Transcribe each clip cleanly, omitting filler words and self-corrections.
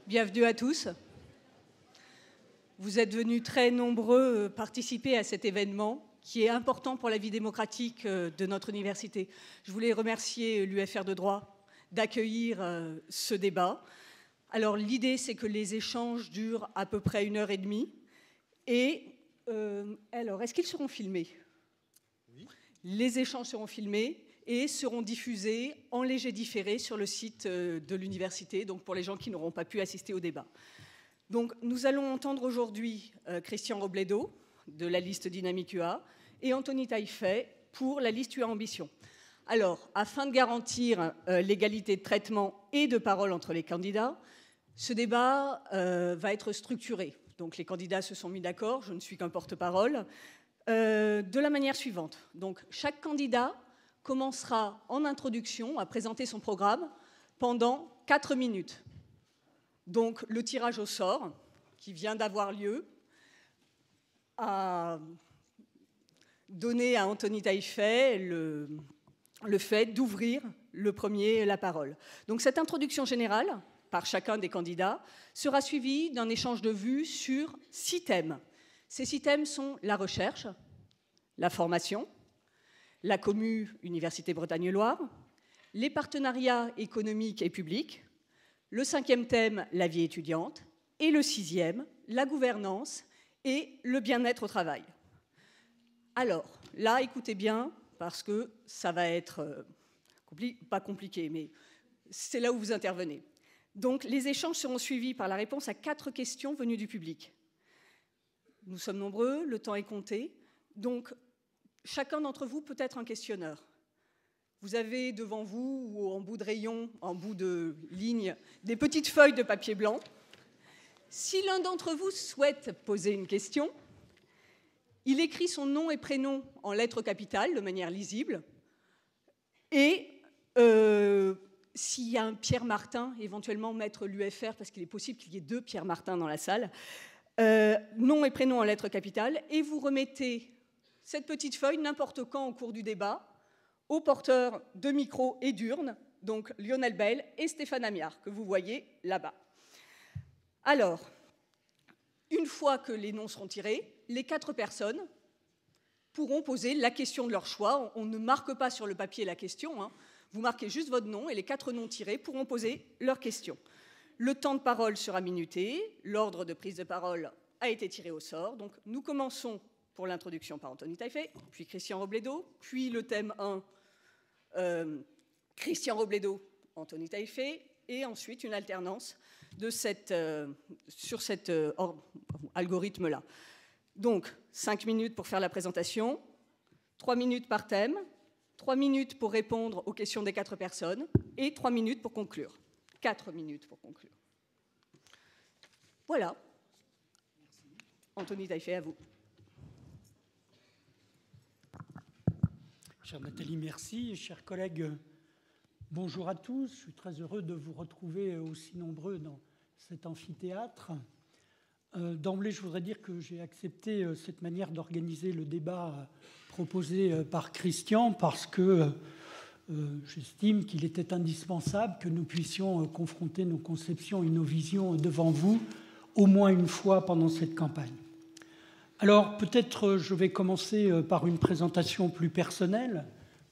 Bienvenue à tous. Vous êtes venus très nombreux participer à cet événement qui est important pour la vie démocratique de notre université. Je voulais remercier l'UFR de droit d'accueillir ce débat. Alors l'idée, c'est que les échanges durent à peu près 1h30. Et alors, est-ce qu'ils seront filmés? Oui. Les échanges seront filmés et seront diffusés en léger différé sur le site de l'université, donc pour les gens qui n'auront pas pu assister au débat. Donc, nous allons entendre aujourd'hui Christian Robledo de la liste Dynamique UA et Anthony Taillefer pour la liste UA Ambition. Alors, afin de garantir l'égalité de traitement et de parole entre les candidats, ce débat va être structuré. Donc, les candidats se sont mis d'accord, je ne suis qu'un porte-parole, de la manière suivante. Donc, chaque candidat commencera en introduction à présenter son programme pendant 4 minutes. Donc, le tirage au sort, qui vient d'avoir lieu, a donné à Anthony Taillefer le fait d'ouvrir le premier la parole. Donc, cette introduction générale, par chacun des candidats, sera suivie d'un échange de vues sur 6 thèmes. Ces 6 thèmes sont la recherche, la formation, la commu Université Bretagne-Loire, les partenariats économiques et publics, le 5e thème, la vie étudiante, et le 6e, la gouvernance et le bien-être au travail. Alors, là, écoutez bien, parce que ça va être pas compliqué, mais c'est là où vous intervenez. Donc, les échanges seront suivis par la réponse à 4 questions venues du public. Nous sommes nombreux, le temps est compté, donc chacun d'entre vous peut être un questionneur. Vous avez devant vous, ou en bout de rayon, en bout de ligne, des petites feuilles de papier blanc. Si l'un d'entre vous souhaite poser une question, il écrit son nom et prénom en lettres capitales, de manière lisible, et s'il y a un Pierre Martin, éventuellement mettre l'UFR, parce qu'il est possible qu'il y ait 2 Pierre Martin dans la salle, nom et prénom en lettres capitales, et vous remettez cette petite feuille n'importe quand au cours du débat aux porteurs de micro et d'urnes, donc Lionel Bell et Stéphane Amiard, que vous voyez là-bas. Alors, une fois que les noms seront tirés, les 4 personnes pourront poser la question de leur choix. On ne marque pas sur le papier la question, hein. Vous marquez juste votre nom et les 4 noms tirés pourront poser leur question. Le temps de parole sera minuté, l'ordre de prise de parole a été tiré au sort. Donc nous commençons pour l'introduction par Anthony Taillefer, puis Christian Robledo, puis le thème 1, Christian Robledo, Anthony Taillefer, et ensuite une alternance de sur cet algorithme-là. Donc 5 minutes pour faire la présentation, 3 minutes par thème, 3 minutes pour répondre aux questions des 4 personnes et 3 minutes pour conclure. 4 minutes pour conclure. Voilà. Anthony Taillefer, à vous. Chère Nathalie, merci. Chers collègues, bonjour à tous. Je suis très heureux de vous retrouver aussi nombreux dans cet amphithéâtre. D'emblée, je voudrais dire que j'ai accepté cette manière d'organiser le débat proposé par Christian parce que j'estime qu'il était indispensable que nous puissions confronter nos conceptions et nos visions devant vous au moins une fois pendant cette campagne. Alors, peut-être je vais commencer par une présentation plus personnelle.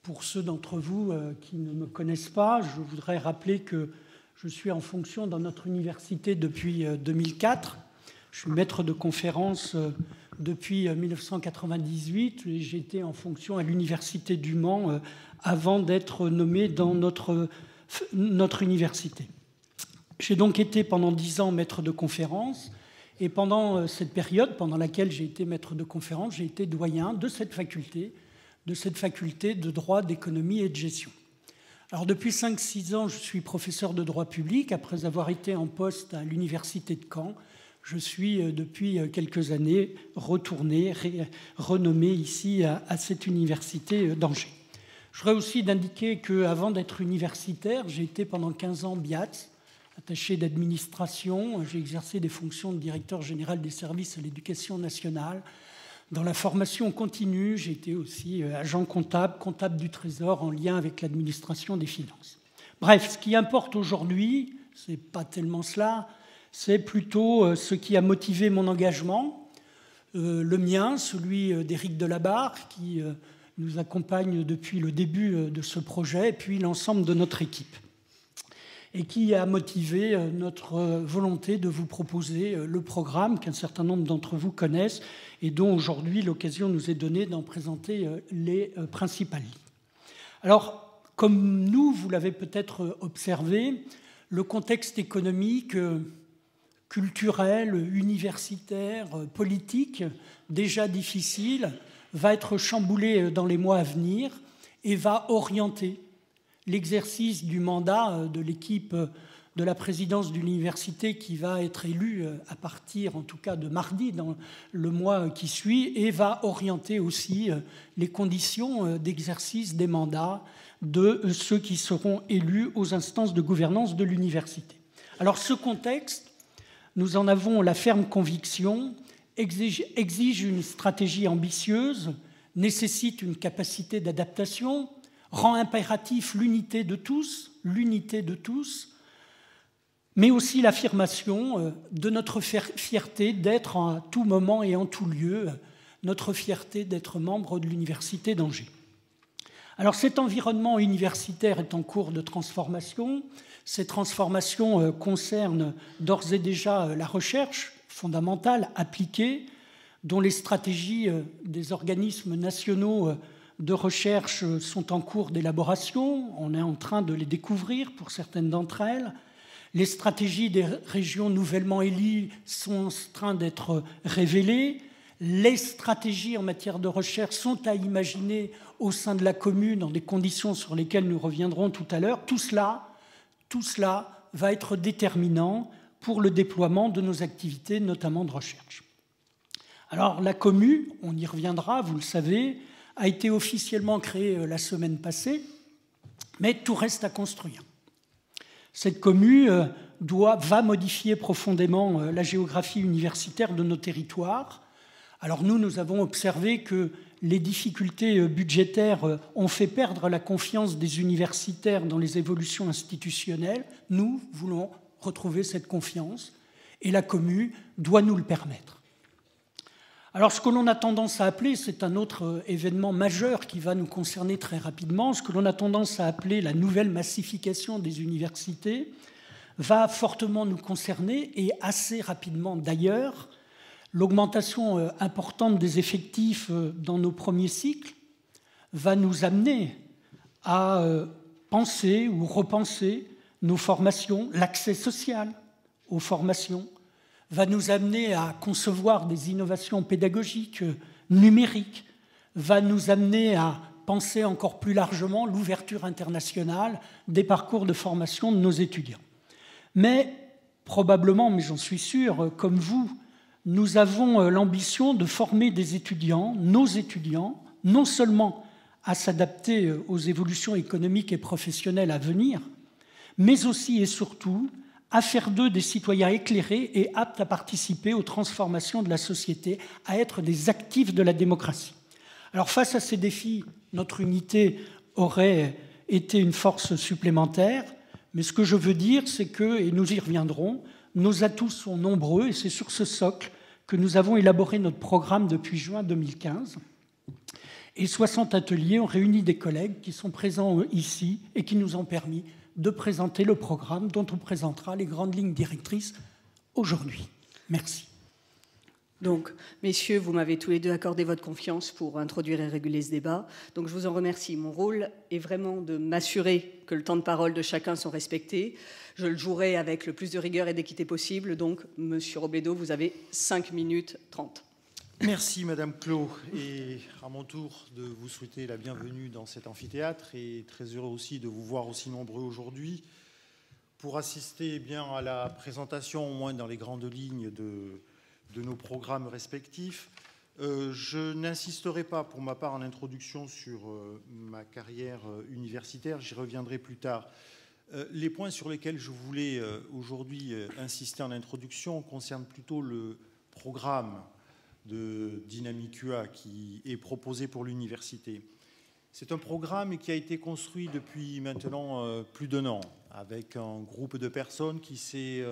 Pour ceux d'entre vous qui ne me connaissent pas, je voudrais rappeler que je suis en fonction dans notre université depuis 2004. Je suis maître de conférence depuis 1998 et j'ai été en fonction à l'université du Mans avant d'être nommé dans notre université. J'ai donc été pendant 10 ans maître de conférence. Et pendant cette période, pendant laquelle j'ai été maître de conférence, j'ai été doyen de cette faculté de droit, d'économie et de gestion. Alors depuis 5-6 ans, je suis professeur de droit public. Après avoir été en poste à l'université de Caen, je suis depuis quelques années retourné, renommé ici à cette université d'Angers. Je voudrais aussi d'indiquer qu'avant d'être universitaire, j'ai été pendant 15 ans BIATS, attaché d'administration. J'ai exercé des fonctions de directeur général des services à l'éducation nationale, Dans la formation continue, j'ai été aussi agent comptable, comptable du Trésor en lien avec l'administration des finances. Bref, ce qui importe aujourd'hui, ce n'est pas tellement cela, c'est plutôt ce qui a motivé mon engagement, le mien, celui d'Éric Delabarre, qui nous accompagne depuis le début de ce projet, et puis l'ensemble de notre équipe, et qui a motivé notre volonté de vous proposer le programme qu'un certain nombre d'entre vous connaissent et dont aujourd'hui l'occasion nous est donnée d'en présenter les principales lignes. Alors, comme nous, vous l'avez peut-être observé, le contexte économique, culturel, universitaire, politique, déjà difficile, va être chamboulé dans les mois à venir et va orienter l'exercice du mandat de l'équipe de la présidence de l'université qui va être élue à partir, en tout cas, de mardi, dans le mois qui suit, et va orienter aussi les conditions d'exercice des mandats de ceux qui seront élus aux instances de gouvernance de l'université. Alors, ce contexte, nous en avons la ferme conviction, exige une stratégie ambitieuse, nécessite une capacité d'adaptation, rend impératif l'unité de tous, mais aussi l'affirmation de notre fierté d'être à tout moment et en tout lieu, notre fierté d'être membre de l'Université d'Angers. Alors cet environnement universitaire est en cours de transformation. Ces transformations concernent d'ores et déjà la recherche fondamentale, appliquée, dont les stratégies des organismes nationaux de recherche sont en cours d'élaboration. On est en train de les découvrir pour certaines d'entre elles. Les stratégies des régions nouvellement élues sont en train d'être révélées. Les stratégies en matière de recherche sont à imaginer au sein de la commune dans des conditions sur lesquelles nous reviendrons tout à l'heure. Tout cela va être déterminant pour le déploiement de nos activités, notamment de recherche. Alors la commune, on y reviendra, vous le savez, a été officiellement créée la semaine passée, mais tout reste à construire. Cette commune va modifier profondément la géographie universitaire de nos territoires. Alors nous avons observé que les difficultés budgétaires ont fait perdre la confiance des universitaires dans les évolutions institutionnelles. Nous voulons retrouver cette confiance et la commune doit nous le permettre. Alors ce que l'on a tendance à appeler, c'est un autre événement majeur qui va nous concerner très rapidement, ce que l'on a tendance à appeler la nouvelle massification des universités, va fortement nous concerner et assez rapidement d'ailleurs. L'augmentation importante des effectifs dans nos premiers cycles va nous amener à penser ou repenser nos formations, l'accès social aux formations, va nous amener à concevoir des innovations pédagogiques, numériques, va nous amener à penser encore plus largement l'ouverture internationale des parcours de formation de nos étudiants. Mais probablement, mais j'en suis sûr, comme vous, nous avons l'ambition de former des étudiants, nos étudiants, non seulement à s'adapter aux évolutions économiques et professionnelles à venir, mais aussi et surtout à faire d'eux des citoyens éclairés et aptes à participer aux transformations de la société, à être des actifs de la démocratie. Alors face à ces défis, notre unité aurait été une force supplémentaire, mais ce que je veux dire, c'est que, et nous y reviendrons, nos atouts sont nombreux et c'est sur ce socle que nous avons élaboré notre programme depuis juin 2015. Et 60 ateliers ont réuni des collègues qui sont présents ici et qui nous ont permis de présenter le programme dont on présentera les grandes lignes directrices aujourd'hui. Merci. Donc, messieurs, vous m'avez tous les deux accordé votre confiance pour introduire et réguler ce débat. Donc, je vous en remercie. Mon rôle est vraiment de m'assurer que le temps de parole de chacun sont respectés. Je le jouerai avec le plus de rigueur et d'équité possible. Donc, monsieur Robledo, vous avez 5 minutes 30. Merci Madame Clos, et à mon tour de vous souhaiter la bienvenue dans cet amphithéâtre et très heureux aussi de vous voir aussi nombreux aujourd'hui pour assister bien à la présentation, au moins dans les grandes lignes de nos programmes respectifs. Je n'insisterai pas pour ma part en introduction sur ma carrière universitaire, j'y reviendrai plus tard. Les points sur lesquels je voulais aujourd'hui insister en introduction concernent plutôt le programme de Dynamique UA qui est proposé pour l'université. C'est un programme qui a été construit depuis maintenant plus d'1 an, avec un groupe de personnes qui s'est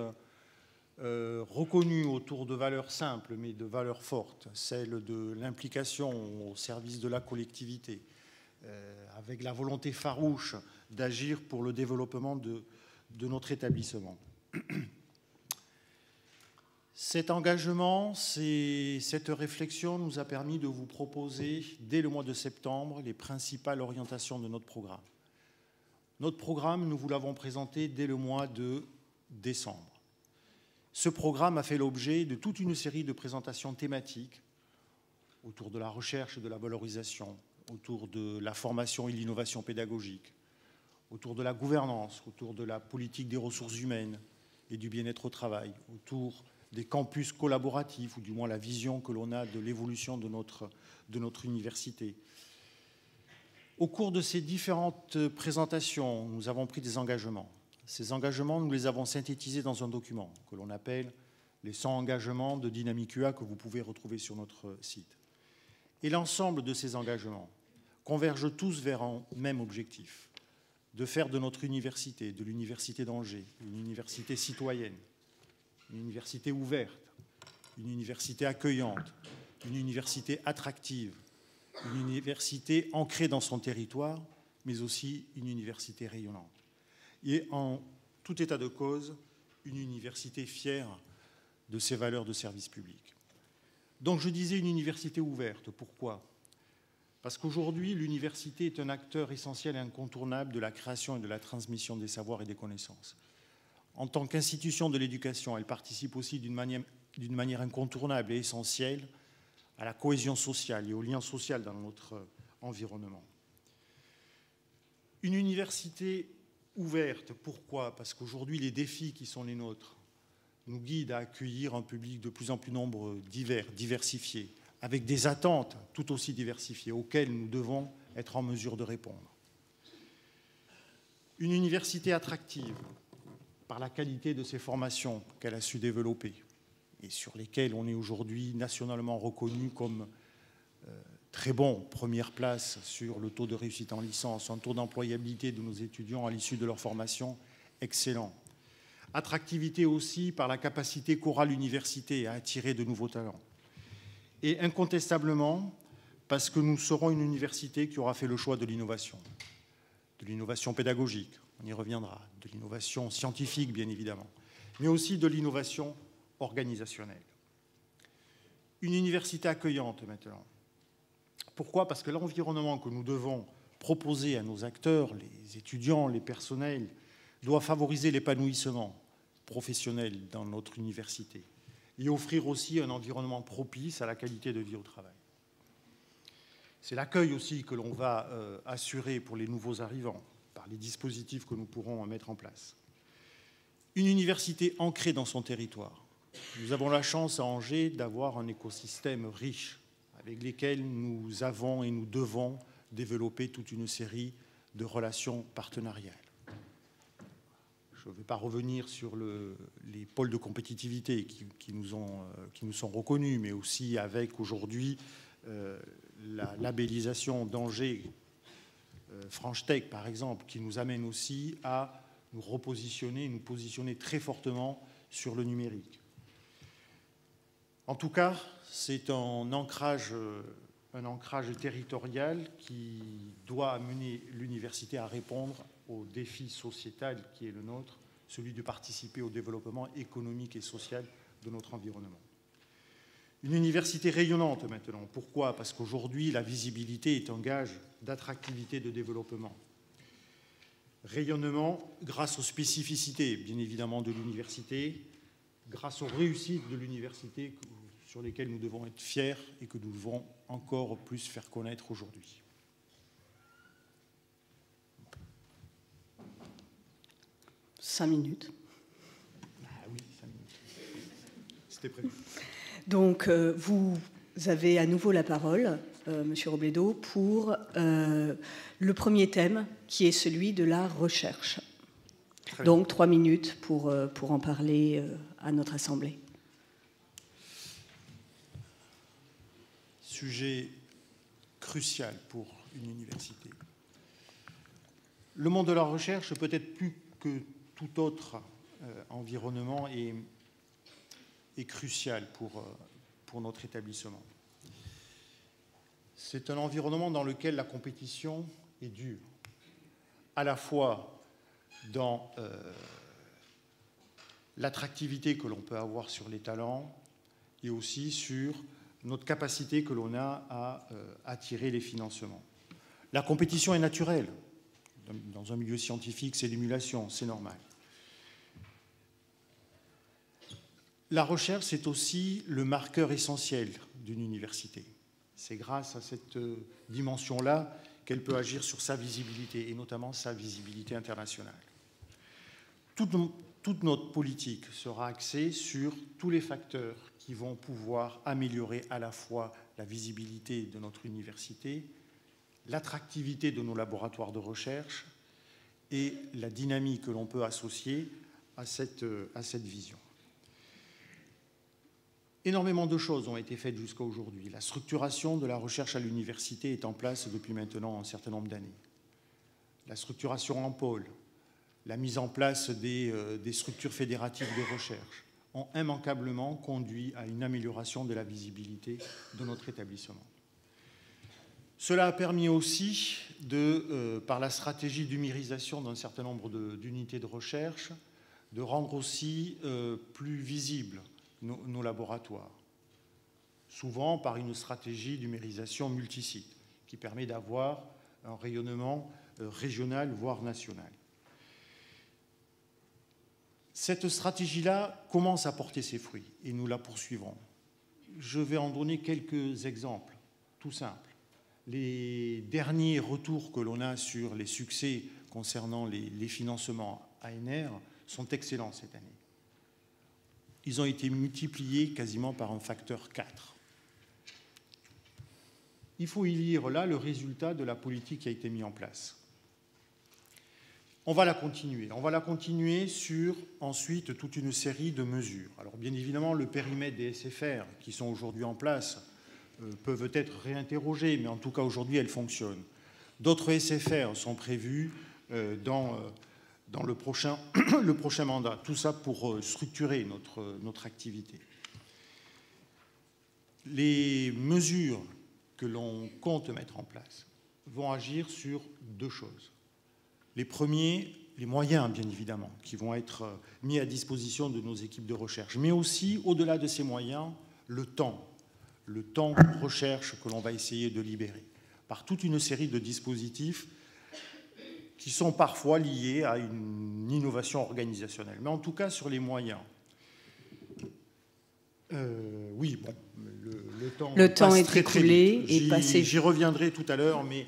reconnu autour de valeurs simples, mais de valeurs fortes, celle de l'implication au service de la collectivité, avec la volonté farouche d'agir pour le développement de notre établissement. Cet engagement, cette réflexion nous a permis de vous proposer, dès le mois de septembre, les principales orientations de notre programme. Notre programme, nous vous l'avons présenté dès le mois de décembre. Ce programme a fait l'objet de toute une série de présentations thématiques autour de la recherche et de la valorisation, autour de la formation et l'innovation pédagogique, autour de la gouvernance, autour de la politique des ressources humaines et du bien-être au travail, autour des campus collaboratifs, ou du moins la vision que l'on a de l'évolution de notre université. Au cours de ces différentes présentations, nous avons pris des engagements. Ces engagements, nous les avons synthétisés dans un document que l'on appelle les 100 engagements de Dynamique UA que vous pouvez retrouver sur notre site. Et l'ensemble de ces engagements convergent tous vers un même objectif, de faire de notre université, de l'université d'Angers, une université citoyenne, une université ouverte, une université accueillante, une université attractive, une université ancrée dans son territoire, mais aussi une université rayonnante. Et en tout état de cause, une université fière de ses valeurs de service public. Donc je disais une université ouverte. Pourquoi ? Parce qu'aujourd'hui, l'université est un acteur essentiel et incontournable de la création et de la transmission des savoirs et des connaissances. En tant qu'institution de l'éducation, elle participe aussi d'une manière incontournable et essentielle à la cohésion sociale et au lien social dans notre environnement. Une université ouverte, pourquoi ? Parce qu'aujourd'hui, les défis qui sont les nôtres nous guident à accueillir un public de plus en plus nombreux, divers, diversifié, avec des attentes tout aussi diversifiées auxquelles nous devons être en mesure de répondre. Une université attractive, par la qualité de ses formations qu'elle a su développer et sur lesquelles on est aujourd'hui nationalement reconnu comme très bon, première place sur le taux de réussite en licence, un taux d'employabilité de nos étudiants à l'issue de leur formation excellent. Attractivité aussi par la capacité qu'aura l'université à attirer de nouveaux talents. Et incontestablement, parce que nous serons une université qui aura fait le choix de l'innovation pédagogique, on y reviendra, de l'innovation scientifique, bien évidemment, mais aussi de l'innovation organisationnelle. Une université accueillante, maintenant. Pourquoi ? Parce que l'environnement que nous devons proposer à nos acteurs, les étudiants, les personnels, doit favoriser l'épanouissement professionnel dans notre université et offrir aussi un environnement propice à la qualité de vie au travail. C'est l'accueil aussi que l'on va assurer pour les nouveaux arrivants, par les dispositifs que nous pourrons mettre en place. Une université ancrée dans son territoire. Nous avons la chance à Angers d'avoir un écosystème riche avec lesquels nous avons et nous devons développer toute une série de relations partenariales. Je ne vais pas revenir sur les pôles de compétitivité qui nous sont reconnus, mais aussi avec aujourd'hui la labellisation d'Angers FranchTech, par exemple, qui nous amène aussi à nous repositionner, nous positionner très fortement sur le numérique. En tout cas, c'est un ancrage territorial qui doit amener l'université à répondre au défi sociétal qui est le nôtre, celui de participer au développement économique et social de notre environnement. Une université rayonnante maintenant. Pourquoi ? Parce qu'aujourd'hui, la visibilité est un gage d'attractivité, de développement. Rayonnement grâce aux spécificités, bien évidemment, de l'université, grâce aux réussites de l'université sur lesquelles nous devons être fiers et que nous devons encore plus faire connaître aujourd'hui. « 5 minutes. » Ah oui, 5 minutes. C'était prévu. Donc, vous avez à nouveau la parole, Monsieur Robledo, pour le premier thème, qui est celui de la recherche. Donc, 3 minutes pour en parler à notre Assemblée. sujet crucial pour une université. Le monde de la recherche, peut-être plus que tout autre environnement, est crucial pour notre établissement. C'est un environnement dans lequel la compétition est dure, à la fois dans l'attractivité que l'on peut avoir sur les talents et aussi sur notre capacité que l'on a à attirer les financements. La compétition est naturelle. Dans un milieu scientifique, c'est l'émulation, c'est normal. La recherche, c'est aussi le marqueur essentiel d'une université. C'est grâce à cette dimension-là qu'elle peut agir sur sa visibilité, et notamment sa visibilité internationale. Toute notre politique sera axée sur tous les facteurs qui vont pouvoir améliorer à la fois la visibilité de notre université, l'attractivité de nos laboratoires de recherche et la dynamique que l'on peut associer à cette vision. Énormément de choses ont été faites jusqu'à aujourd'hui. La structuration de la recherche à l'université est en place depuis maintenant un certain nombre d'années. La structuration en pôle, la mise en place des structures fédératives de recherche ont immanquablement conduit à une amélioration de la visibilité de notre établissement. Cela a permis aussi, par la stratégie d'humérisation d'un certain nombre d'unités de recherche, de rendre aussi plus visibles nos laboratoires, souvent par une stratégie d'humérisation multisite, qui permet d'avoir un rayonnement régional, voire national. Cette stratégie-là commence à porter ses fruits, et nous la poursuivrons. Je vais en donner quelques exemples, tout simples. Les derniers retours que l'on a sur les succès concernant les financements ANR sont excellents cette année. Ils ont été multipliés quasiment par un facteur 4. Il faut y lire là le résultat de la politique qui a été mise en place. On va la continuer. On va la continuer sur ensuite toute une série de mesures. Alors bien évidemment, le périmètre des SFR qui sont aujourd'hui en place peuvent être réinterrogés, mais en tout cas aujourd'hui elles fonctionnent. D'autres SFR sont prévus dans le prochain mandat. Tout ça pour structurer notre activité. Les mesures que l'on compte mettre en place vont agir sur deux choses. Les premiers, les moyens, bien évidemment, qui vont être mis à disposition de nos équipes de recherche, mais aussi, au-delà de ces moyens, le temps de recherche que l'on va essayer de libérer par toute une série de dispositifs qui sont parfois liés à une innovation organisationnelle. Mais en tout cas, sur les moyens. Oui, bon, le temps est très, écoulé et passé. J'y reviendrai tout à l'heure, mais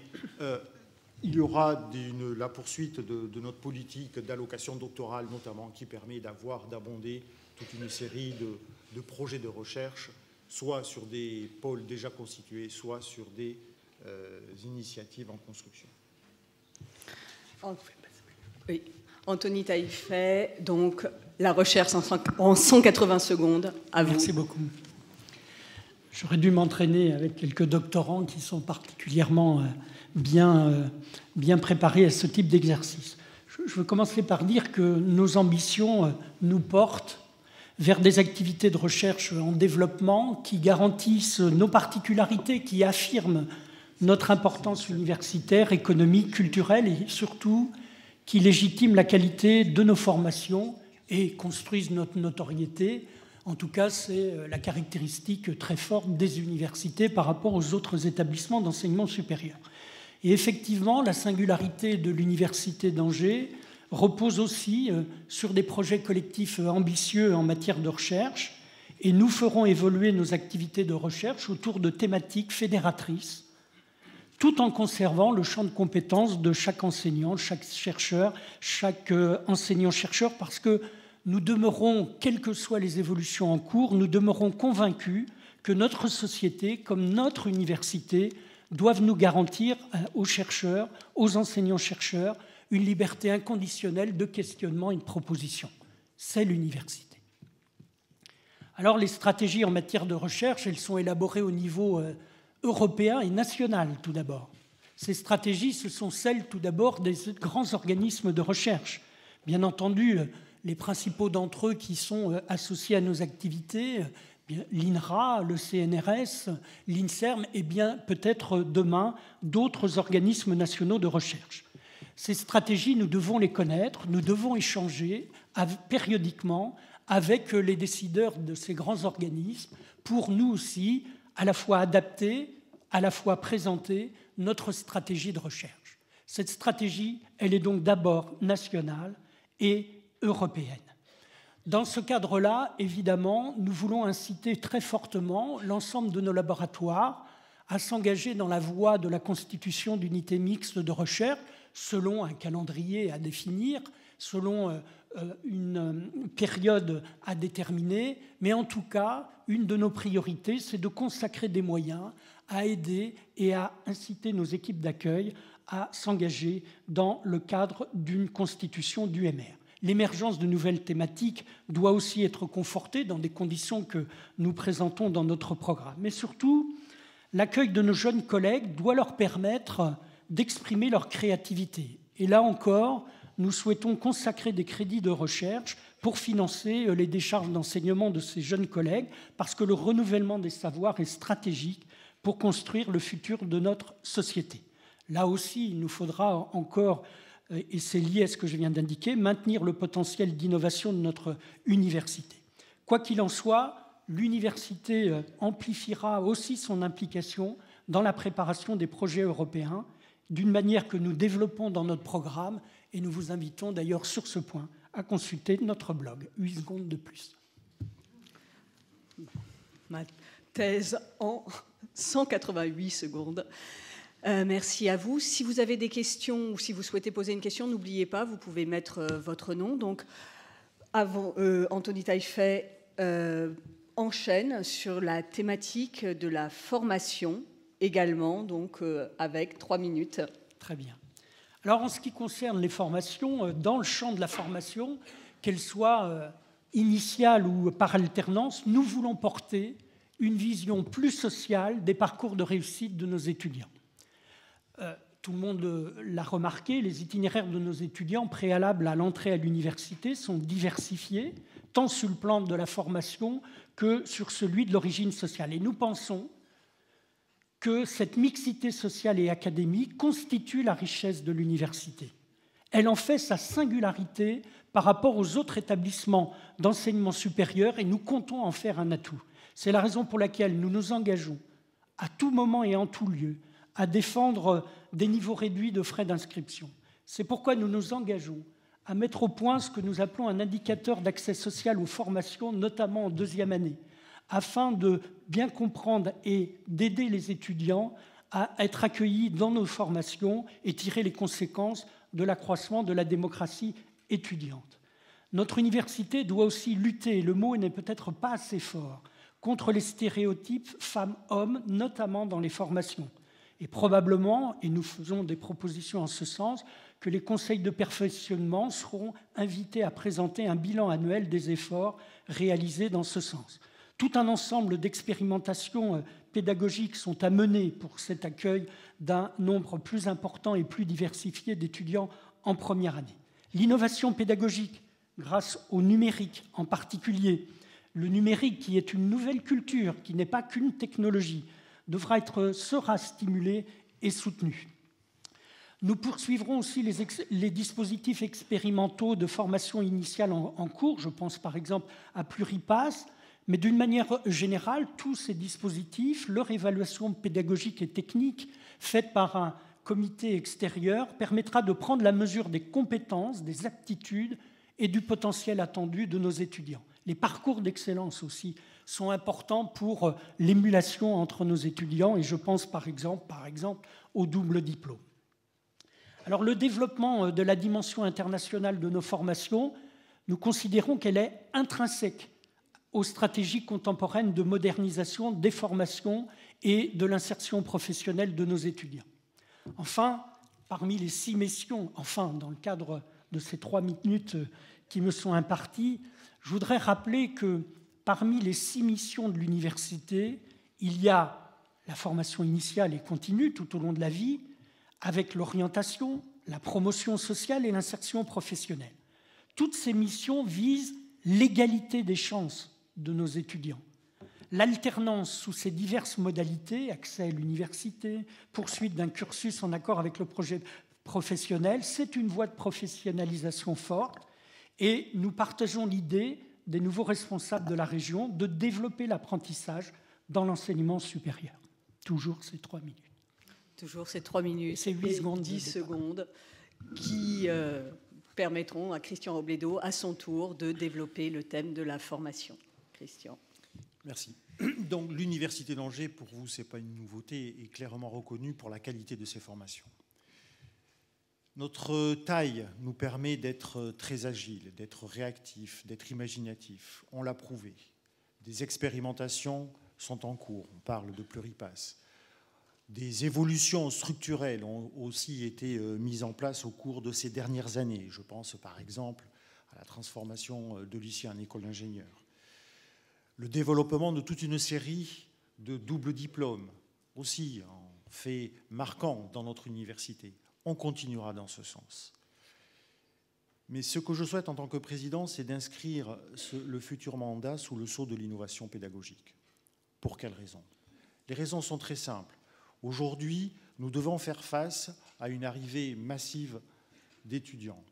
il y aura la poursuite de notre politique d'allocation doctorale, notamment, qui permet d'abonder toute une série de projets de recherche, soit sur des pôles déjà constitués, soit sur des initiatives en construction. Oui. Anthony Taillefer, donc la recherche en 180 secondes, à vous. Merci beaucoup. J'aurais dû m'entraîner avec quelques doctorants qui sont particulièrement bien préparés à ce type d'exercice. Je veux commencer par dire que nos ambitions nous portent vers des activités de recherche en développement qui garantissent nos particularités, qui affirment notre importance universitaire, économique, culturelle et surtout qui légitiment la qualité de nos formations et construisent notre notoriété. En tout cas, c'est la caractéristique très forte des universités par rapport aux autres établissements d'enseignement supérieur. Et effectivement, la singularité de l'Université d'Angers repose aussi sur des projets collectifs ambitieux en matière de recherche et nous ferons évoluer nos activités de recherche autour de thématiques fédératrices tout en conservant le champ de compétences de chaque enseignant, chaque chercheur, chaque enseignant-chercheur, parce que nous demeurons, quelles que soient les évolutions en cours, nous demeurons convaincus que notre société, comme notre université, doivent nous garantir aux chercheurs, aux enseignants-chercheurs, une liberté inconditionnelle de questionnement et de proposition. C'est l'université. Alors, les stratégies en matière de recherche, elles sont élaborées au niveau européen et national, tout d'abord. Ces stratégies, ce sont celles, tout d'abord, des grands organismes de recherche. Bien entendu, les principaux d'entre eux qui sont associés à nos activités, l'INRA, le CNRS, l'INSERM et bien peut-être demain d'autres organismes nationaux de recherche. Ces stratégies, nous devons les connaître, nous devons échanger périodiquement avec les décideurs de ces grands organismes pour nous aussi à la fois adapter, à la fois présenter notre stratégie de recherche. Cette stratégie, elle est donc d'abord nationale et européenne. Dans ce cadre-là, évidemment, nous voulons inciter très fortement l'ensemble de nos laboratoires à s'engager dans la voie de la constitution d'unités mixtes de recherche selon un calendrier à définir, selon une période à déterminer, mais en tout cas, une de nos priorités, c'est de consacrer des moyens à aider et à inciter nos équipes d'accueil à s'engager dans le cadre d'une constitution d'UMR. L'émergence de nouvelles thématiques doit aussi être confortée dans des conditions que nous présentons dans notre programme. Mais surtout, l'accueil de nos jeunes collègues doit leur permettre d'exprimer leur créativité. Et là encore, nous souhaitons consacrer des crédits de recherche pour financer les décharges d'enseignement de ces jeunes collègues, parce que le renouvellement des savoirs est stratégique pour construire le futur de notre société. Là aussi, il nous faudra encore, et c'est lié à ce que je viens d'indiquer, maintenir le potentiel d'innovation de notre université. Quoi qu'il en soit, l'université amplifiera aussi son implication dans la préparation des projets européens, d'une manière que nous développons dans notre programme, et nous vous invitons d'ailleurs sur ce point à consulter notre blog. 8 secondes de plus. Ma thèse en 188 secondes. Merci à vous. Si vous avez des questions ou si vous souhaitez poser une question, n'oubliez pas, vous pouvez mettre votre nom. Donc, Anthony Taillefer enchaîne sur la thématique de la formation également, donc avec 3 minutes. Très bien. Alors, en ce qui concerne les formations, dans le champ de la formation, qu'elle soit initiale ou par alternance, nous voulons porter une vision plus sociale des parcours de réussite de nos étudiants. Tout le monde l'a remarqué, les itinéraires de nos étudiants préalables à l'entrée à l'université sont diversifiés, tant sur le plan de la formation que sur celui de l'origine sociale. Et nous pensons que cette mixité sociale et académique constitue la richesse de l'université. Elle en fait sa singularité par rapport aux autres établissements d'enseignement supérieur et nous comptons en faire un atout. C'est la raison pour laquelle nous nous engageons à tout moment et en tout lieu à défendre des niveaux réduits de frais d'inscription. C'est pourquoi nous nous engageons à mettre au point ce que nous appelons un indicateur d'accès social aux formations, notamment en 2e année, afin de bien comprendre et d'aider les étudiants à être accueillis dans nos formations et tirer les conséquences de l'accroissement de la démocratie étudiante. Notre université doit aussi lutter, le mot n'est peut-être pas assez fort, contre les stéréotypes femmes-hommes, notamment dans les formations. Et probablement, et nous faisons des propositions en ce sens, que les conseils de perfectionnement seront invités à présenter un bilan annuel des efforts réalisés dans ce sens. Tout un ensemble d'expérimentations pédagogiques sont à mener pour cet accueil d'un nombre plus important et plus diversifié d'étudiants en première année. L'innovation pédagogique, grâce au numérique en particulier, le numérique qui est une nouvelle culture, qui n'est pas qu'une technologie, sera stimulé et soutenu. Nous poursuivrons aussi les dispositifs expérimentaux de formation initiale en cours, je pense par exemple à Pluripass, mais d'une manière générale, tous ces dispositifs, leur évaluation pédagogique et technique faite par un comité extérieur permettra de prendre la mesure des compétences, des aptitudes et du potentiel attendu de nos étudiants. Les parcours d'excellence aussi sont importants pour l'émulation entre nos étudiants et je pense par exemple au double diplôme. Alors le développement de la dimension internationale de nos formations, nous considérons qu'elle est intrinsèque aux stratégies contemporaines de modernisation des formations et de l'insertion professionnelle de nos étudiants. Enfin, parmi les 6 missions, dans le cadre de ces 3 minutes qui me sont imparties, je voudrais rappeler que parmi les 6 missions de l'université, il y a la formation initiale et continue tout au long de la vie, avec l'orientation, la promotion sociale et l'insertion professionnelle. Toutes ces missions visent l'égalité des chances de nos étudiants. L'alternance sous ses diverses modalités, accès à l'université, poursuite d'un cursus en accord avec le projet professionnel, c'est une voie de professionnalisation forte et nous partageons l'idée des nouveaux responsables de la région de développer l'apprentissage dans l'enseignement supérieur. Toujours ces 3 minutes. Toujours ces 3 minutes. C'est 8 secondes. 10 secondes qui permettront à Christian Robledo, à son tour, de développer le thème de la formation. Christian. Merci. Donc l'Université d'Angers, pour vous, ce n'est pas une nouveauté, est clairement reconnue pour la qualité de ses formations. Notre taille nous permet d'être très agile, d'être réactif, d'être imaginatif. On l'a prouvé. Des expérimentations sont en cours. On parle de pluripass. Des évolutions structurelles ont aussi été mises en place au cours de ces dernières années. Je pense par exemple à la transformation de l'ICI en école d'ingénieurs. Le développement de toute une série de doubles diplômes, aussi un fait marquant dans notre université. On continuera dans ce sens. Mais ce que je souhaite en tant que président, c'est d'inscrire le futur mandat sous le sceau de l'innovation pédagogique. Pour quelles raisons? Les raisons sont très simples. Aujourd'hui, nous devons faire face à une arrivée massive d'étudiants.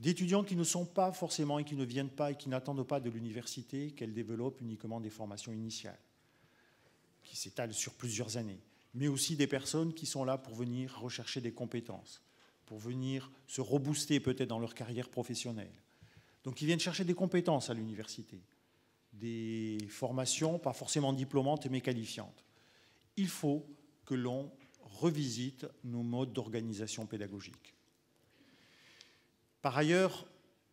D'étudiants qui ne sont pas forcément et qui ne viennent pas et qui n'attendent pas de l'université qu'elle développe uniquement des formations initiales, qui s'étalent sur plusieurs années, mais aussi des personnes qui sont là pour venir rechercher des compétences, pour venir se rebooster peut-être dans leur carrière professionnelle. Donc ils viennent chercher des compétences à l'université, des formations pas forcément diplômantes mais qualifiantes. Il faut que l'on revisite nos modes d'organisation pédagogique. Par ailleurs,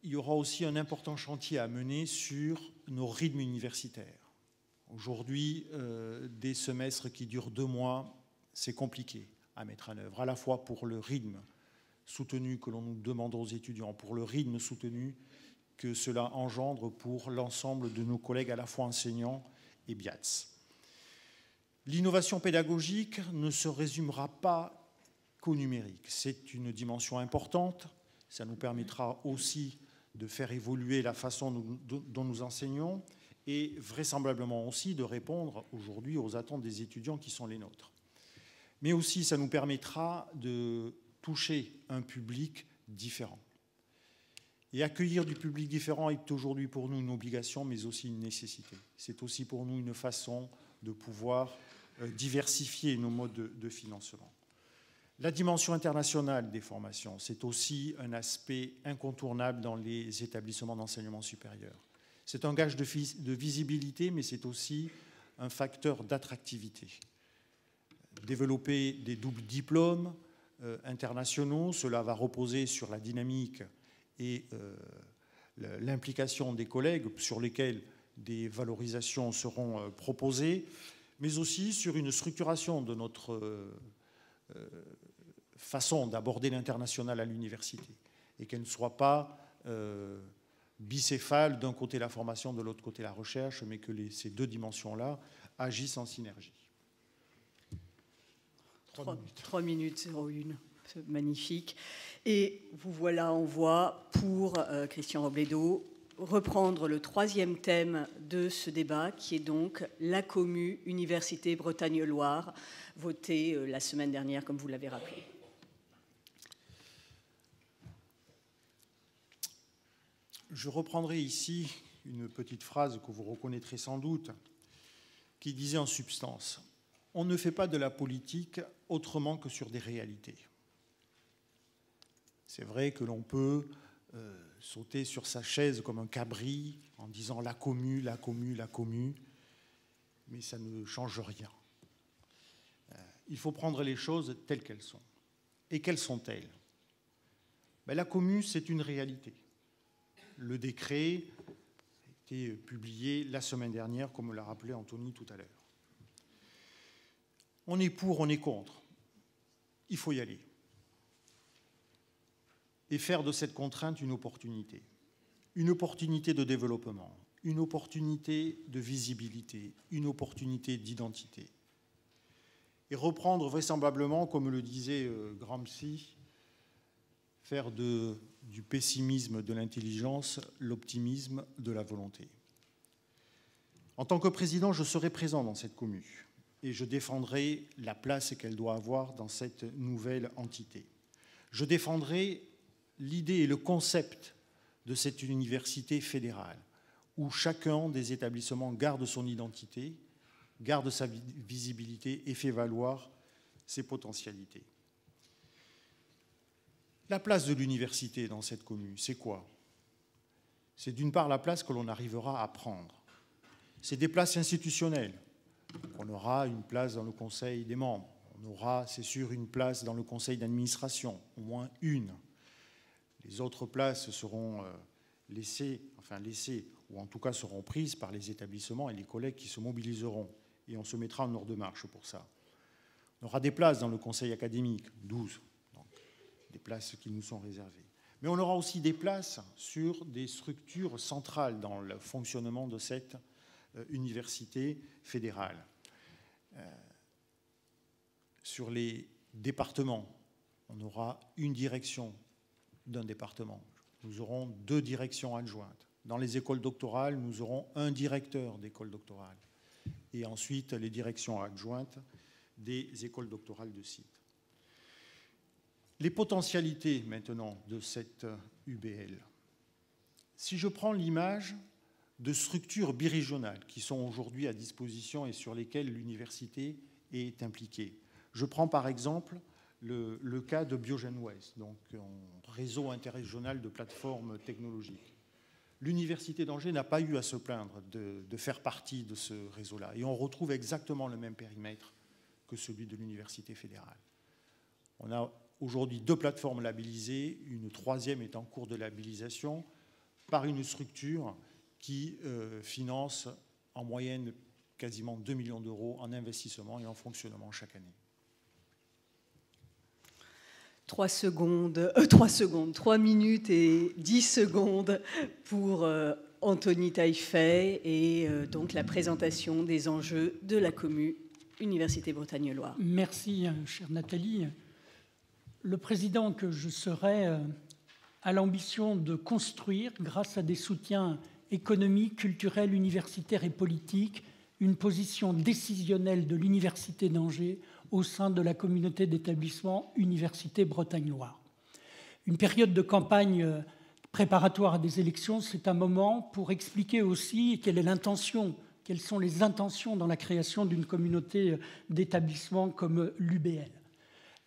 il y aura aussi un important chantier à mener sur nos rythmes universitaires. Aujourd'hui, des semestres qui durent 2 mois, c'est compliqué à mettre en œuvre, à la fois pour le rythme soutenu que l'on nous demande aux étudiants, pour le rythme soutenu que cela engendre pour l'ensemble de nos collègues, à la fois enseignants et BIATS. L'innovation pédagogique ne se résumera pas qu'au numérique. C'est une dimension importante. Ça nous permettra aussi de faire évoluer la façon dont nous enseignons et vraisemblablement aussi de répondre aujourd'hui aux attentes des étudiants qui sont les nôtres. Mais aussi, ça nous permettra de toucher un public différent. Et accueillir du public différent est aujourd'hui pour nous une obligation, mais aussi une nécessité. C'est aussi pour nous une façon de pouvoir diversifier nos modes de financement. La dimension internationale des formations, c'est aussi un aspect incontournable dans les établissements d'enseignement supérieur. C'est un gage de visibilité, mais c'est aussi un facteur d'attractivité. Développer des doubles diplômes internationaux, cela va reposer sur la dynamique et l'implication des collègues sur lesquels des valorisations seront proposées, mais aussi sur une structuration de notre façon d'aborder l'international à l'université et qu'elle ne soit pas bicéphale, d'un côté la formation, de l'autre côté la recherche, mais que ces 2 dimensions-là agissent en synergie. 3 minutes 01, c'est magnifique. Et vous voilà en voie pour Christian Robledo reprendre le 3e thème de ce débat, qui est donc la commu Université Bretagne-Loire, votée la semaine dernière, comme vous l'avez rappelé. Je reprendrai ici une petite phrase que vous reconnaîtrez sans doute, qui disait en substance « On ne fait pas de la politique autrement que sur des réalités ». C'est vrai que l'on peut sauter sur sa chaise comme un cabri en disant la commu, la commu, la commu, mais ça ne change rien. Il faut prendre les choses telles qu'elles sont. Et quelles sont-elles? La commu, c'est une réalité. Le décret a été publié la semaine dernière, comme l'a rappelé Anthony tout à l'heure. On est pour, on est contre. Il faut y aller. Et faire de cette contrainte une opportunité de développement, une opportunité de visibilité, une opportunité d'identité. et reprendre vraisemblablement, comme le disait Gramsci, faire du pessimisme de l'intelligence l'optimisme de la volonté. En tant que président, je serai présent dans cette commu et je défendrai la place qu'elle doit avoir dans cette nouvelle entité. Je défendrai l'idée et le concept de cette université fédérale où chacun des établissements garde son identité, garde sa visibilité et fait valoir ses potentialités. La place de l'université dans cette commune, c'est quoi? C'est d'une part la place que l'on arrivera à prendre. C'est des places institutionnelles. On aura une place dans le conseil des membres. On aura, c'est sûr, une place dans le conseil d'administration, au moins une. Les autres places seront laissées, ou en tout cas seront prises par les établissements et les collègues qui se mobiliseront. Et on se mettra en ordre de marche pour ça. On aura des places dans le conseil académique, 12. Des places qui nous sont réservées. Mais on aura aussi des places sur des structures centrales dans le fonctionnement de cette université fédérale. Sur les départements, on aura une direction d'un département. Nous aurons 2 directions adjointes. Dans les écoles doctorales, nous aurons un directeur d'école doctorale. Et ensuite, les directions adjointes des écoles doctorales de site. Les potentialités maintenant de cette UBL. Si je prends l'image de structures birégionales qui sont aujourd'hui à disposition et sur lesquelles l'université est impliquée. Je prends par exemple le cas de Biogen West, donc un réseau interrégional de plateformes technologiques. L'université d'Angers n'a pas eu à se plaindre de faire partie de ce réseau-là. Et on retrouve exactement le même périmètre que celui de l'université fédérale. On a aujourd'hui 2 plateformes labellisées, une 3e est en cours de labellisation par une structure qui finance en moyenne quasiment 2 millions d'euros en investissement et en fonctionnement chaque année. 3 minutes et 10 secondes pour Anthony Taillefer et donc la présentation des enjeux de la commu Université Bretagne-Loire. Merci, chère Nathalie. Le président que je serai a l'ambition de construire, grâce à des soutiens économiques, culturels, universitaires et politiques, une position décisionnelle de l'Université d'Angers au sein de la communauté d'établissement Université Bretagne-Loire. Une période de campagne préparatoire à des élections, c'est un moment pour expliquer aussi quelles sont les intentions dans la création d'une communauté d'établissements comme l'UBL.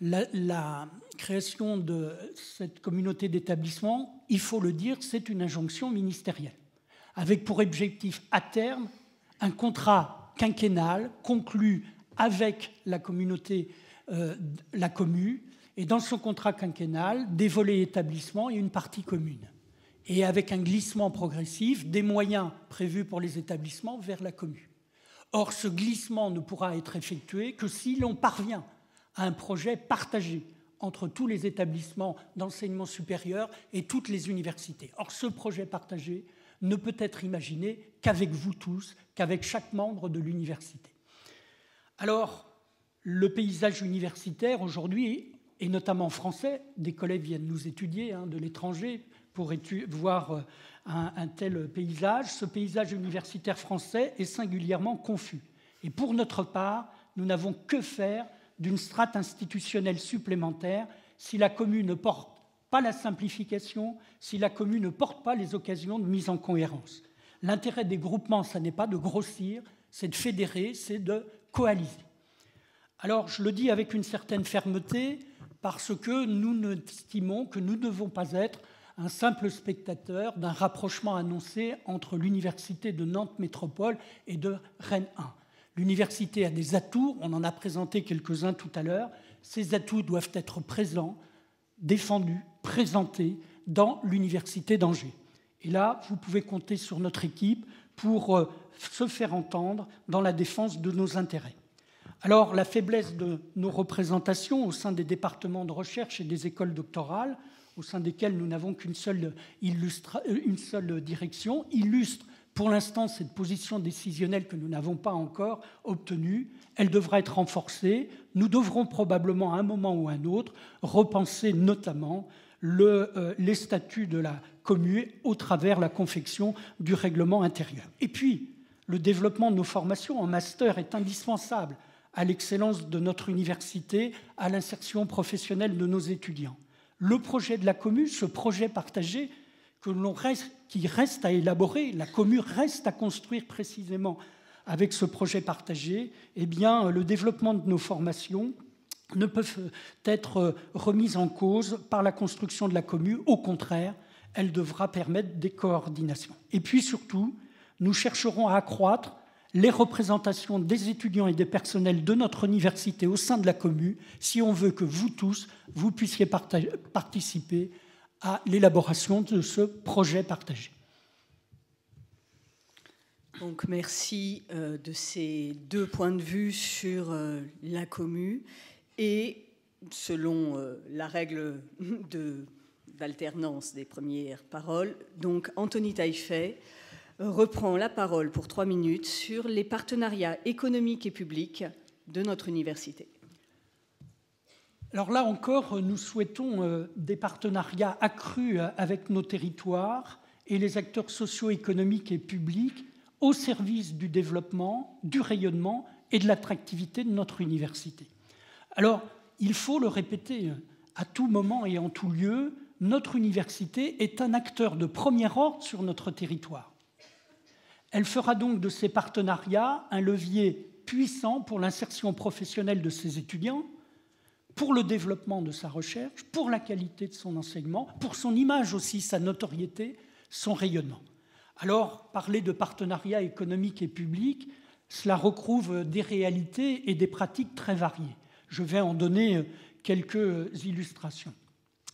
La création de cette communauté d'établissements, il faut le dire, c'est une injonction ministérielle, avec pour objectif à terme un contrat quinquennal conclu avec la communauté, la commu, et dans son contrat quinquennal, des volets établissements et une partie commune, et avec un glissement progressif des moyens prévus pour les établissements vers la commu. Or, ce glissement ne pourra être effectué que si l'on parvient à un projet partagé entre tous les établissements d'enseignement supérieur et toutes les universités. Or, ce projet partagé ne peut être imaginé qu'avec vous tous, qu'avec chaque membre de l'université. Alors, le paysage universitaire aujourd'hui, et notamment français, des collègues viennent nous étudier de l'étranger pour voir un tel paysage. Ce paysage universitaire français est singulièrement confus. Et pour notre part, nous n'avons que faire d'une strate institutionnelle supplémentaire si la commune ne porte pas la simplification, si la commune ne porte pas les occasions de mise en cohérence. L'intérêt des groupements, ce n'est pas de grossir, c'est de fédérer, c'est de coaliser. Alors, je le dis avec une certaine fermeté, parce que nous estimons que nous ne devons pas être un simple spectateur d'un rapprochement annoncé entre l'université de Nantes Métropole et de Rennes 1. L'université a des atouts, on en a présenté quelques-uns tout à l'heure. Ces atouts doivent être présents, défendus, présentés dans l'université d'Angers. Et là, vous pouvez compter sur notre équipe pour se faire entendre dans la défense de nos intérêts. Alors, la faiblesse de nos représentations au sein des départements de recherche et des écoles doctorales, au sein desquelles nous n'avons qu'une seule direction, illustre Pour l'instant, cette position décisionnelle que nous n'avons pas encore obtenue, elle devra être renforcée. Nous devrons probablement, à un moment ou à un autre, repenser notamment les statuts de la commune au travers la confection du règlement intérieur. Et puis, le développement de nos formations en master est indispensable à l'excellence de notre université, à l'insertion professionnelle de nos étudiants. Le projet de la commune, ce projet partagé qui reste à élaborer, la commune reste à construire précisément avec ce projet partagé, eh bien, le développement de nos formations ne peut être remis en cause par la construction de la commune. Au contraire, elle devra permettre des coordinations. Et puis surtout, nous chercherons à accroître les représentations des étudiants et des personnels de notre université au sein de la commune, si on veut que vous tous, vous puissiez participer à l'élaboration de ce projet partagé. Donc, merci de ces deux points de vue sur la commune. Et selon la règle d'alternance des premières paroles, donc Anthony Taillefer reprend la parole pour 3 minutes sur les partenariats économiques et publics de notre université. Alors là encore, nous souhaitons des partenariats accrus avec nos territoires et les acteurs socio-économiques et publics au service du développement, du rayonnement et de l'attractivité de notre université. Alors, il faut le répéter, à tout moment et en tout lieu, notre université est un acteur de premier ordre sur notre territoire. Elle fera donc de ces partenariats un levier puissant pour l'insertion professionnelle de ses étudiants, pour le développement de sa recherche, pour la qualité de son enseignement, pour son image aussi, sa notoriété, son rayonnement. Alors, parler de partenariat économique et public, cela recouvre des réalités et des pratiques très variées. Je vais en donner quelques illustrations.